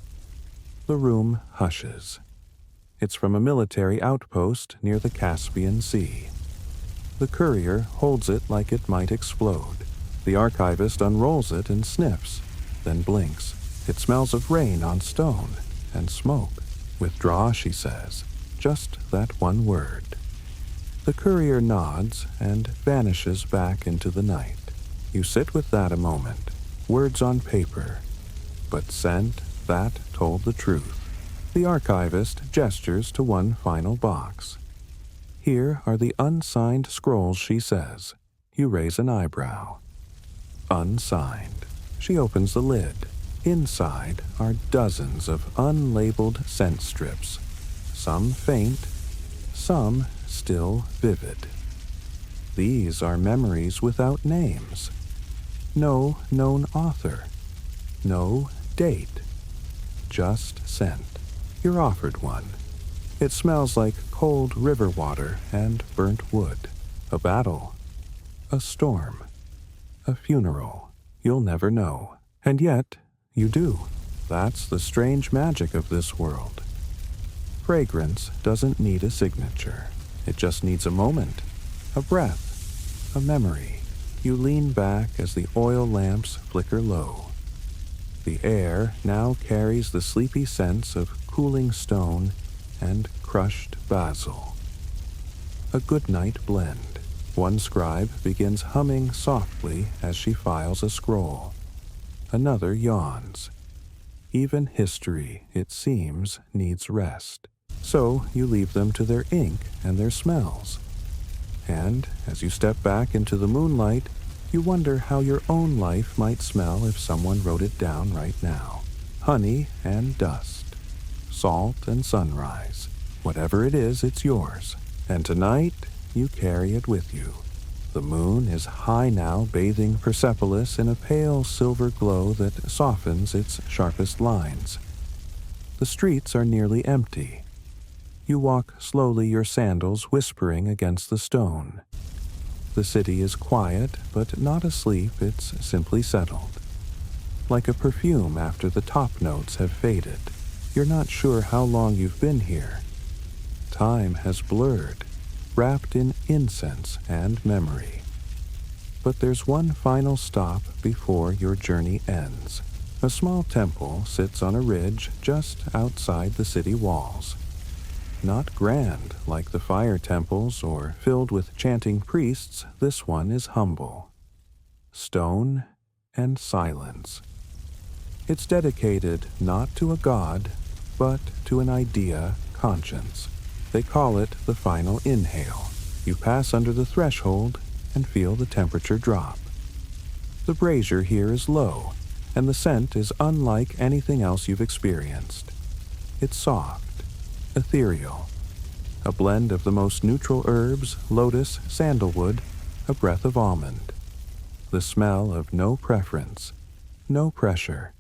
S1: The room hushes. It's from a military outpost near the Caspian Sea. The courier holds it like it might explode. The archivist unrolls it and sniffs, then blinks. It smells of rain on stone and smoke. Withdraw, she says. Just that one word. The courier nods and vanishes back into the night. You sit with that a moment. Words on paper. But scent, that told the truth. The archivist gestures to one final box. Here are the unsigned scrolls, she says. You raise an eyebrow. Unsigned. She opens the lid. Inside are dozens of unlabeled scent strips. Some faint, some still vivid. These are memories without names. No known author. No date. Just scent. You're offered one. It smells like cold river water and burnt wood. A battle. A storm. A funeral. You'll never know. And yet, you do. That's the strange magic of this world. Fragrance doesn't need a signature. It just needs a moment, a breath, a memory. You lean back as the oil lamps flicker low. The air now carries the sleepy scents of cooling stone and crushed basil. A goodnight blend. One scribe begins humming softly as she files a scroll. Another yawns. Even history, it seems, needs rest. So you leave them to their ink and their smells. And as you step back into the moonlight, you wonder how your own life might smell if someone wrote it down right now. Honey and dust. Salt and sunrise. Whatever it is, it's yours. And tonight, you carry it with you. The moon is high now, bathing Persepolis in a pale silver glow that softens its sharpest lines. The streets are nearly empty. You walk slowly, your sandals whispering against the stone. The city is quiet, but not asleep, it's simply settled. Like a perfume after the top notes have faded. You're not sure how long you've been here. Time has blurred, wrapped in incense and memory. But there's one final stop before your journey ends. A small temple sits on a ridge just outside the city walls. Not grand like the fire temples or filled with chanting priests, this one is humble. Stone and silence. It's dedicated not to a god, but to an idea, conscience. They call it the final inhale. You pass under the threshold and feel the temperature drop. The brazier here is low, and the scent is unlike anything else you've experienced. It's soft, ethereal, a blend of the most neutral herbs, lotus, sandalwood, a breath of almond. The smell of no preference, no pressure,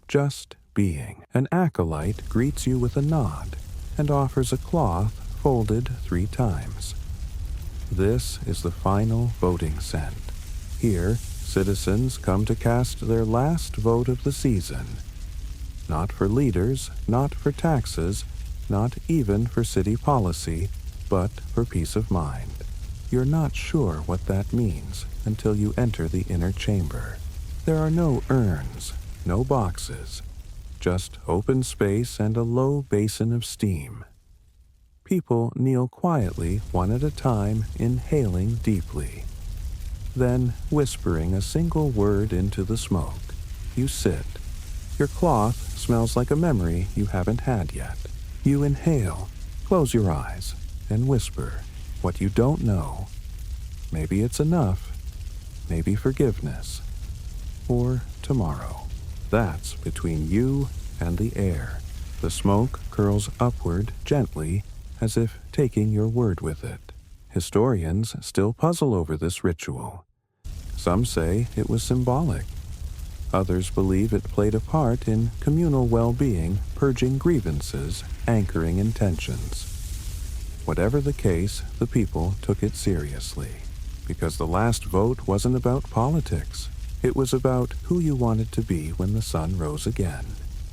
S1: just being. An acolyte greets you with a nod and offers a cloth folded 3 times. This is the final voting scent. Here, citizens come to cast their last vote of the season. Not for leaders, not for taxes, not even for city policy, but for peace of mind. You're not sure what that means until you enter the inner chamber. There are no urns, no boxes, just open space and a low basin of steam. People kneel quietly, one at a time, inhaling deeply. Then, whispering a single word into the smoke, you sit. Your cloth smells like a memory you haven't had yet. You inhale, close your eyes, and whisper what you don't know. Maybe it's enough, maybe forgiveness, or tomorrow. That's between you and the air. The smoke curls upward gently, as if taking your word with it. Historians still puzzle over this ritual. Some say it was symbolic. Others believe it played a part in communal well-being, purging grievances, anchoring intentions. Whatever the case, the people took it seriously, because the last vote wasn't about politics. It was about who you wanted to be when the sun rose again.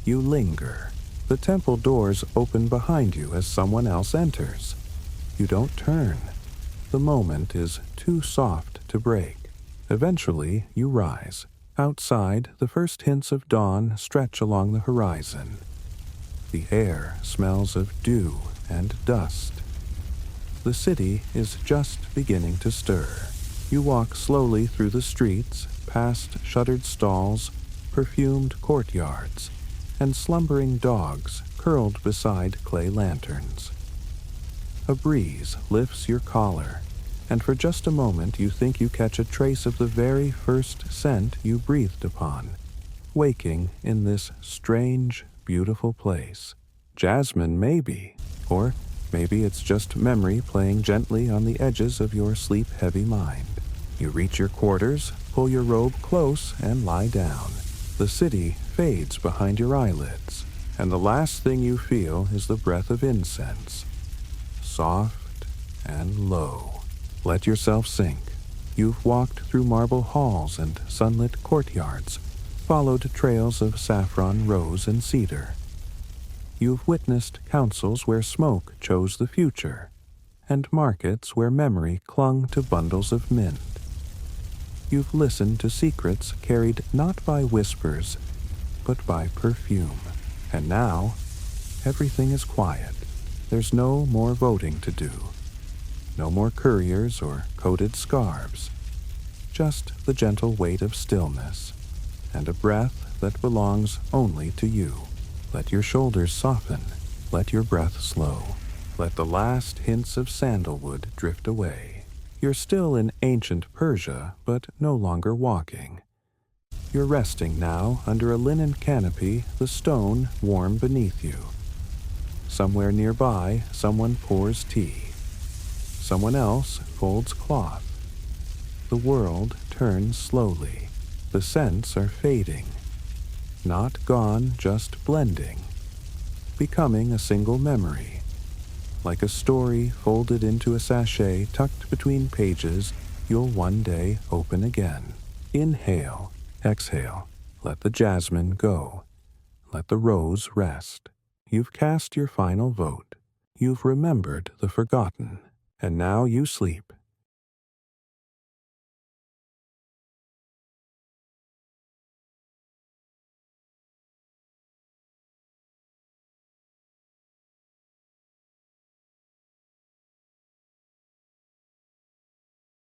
S1: You linger. The temple doors open behind you as someone else enters. You don't turn. The moment is too soft to break. Eventually, you rise. Outside, the first hints of dawn stretch along the horizon. The air smells of dew and dust. The city is just beginning to stir. You walk slowly through the streets, past shuttered stalls, perfumed courtyards, and slumbering dogs curled beside clay lanterns. A breeze lifts your collar, and for just a moment you think you catch a trace of the very first scent you breathed upon, waking in this strange, beautiful place. Jasmine, maybe, or maybe it's just memory playing gently on the edges of your sleep-heavy mind. You reach your quarters, pull your robe close, and lie down. The city fades behind your eyelids, and the last thing you feel is the breath of incense, soft and low. Let yourself sink. You've walked through marble halls and sunlit courtyards, followed trails of saffron, rose, and cedar. You've witnessed councils where smoke chose the future, and markets where memory clung to bundles of mint. You've listened to secrets carried not by whispers, but by perfume. And now, everything is quiet. There's no more voting to do. No more couriers or coated scarves. Just the gentle weight of stillness, and a breath that belongs only to you. Let your shoulders soften. Let your breath slow. Let the last hints of sandalwood drift away. You're still in ancient Persia, but no longer walking. You're resting now under a linen canopy, the stone warm beneath you. Somewhere nearby, someone pours tea. Someone else folds cloth. The world turns slowly. The scents are fading. Not gone, just blending. Becoming a single memory. Like a story folded into a sachet tucked between pages you'll one day open again. Inhale, exhale. Let the jasmine go. Let the rose rest. You've cast your final vote. You've remembered the forgotten. And now you sleep,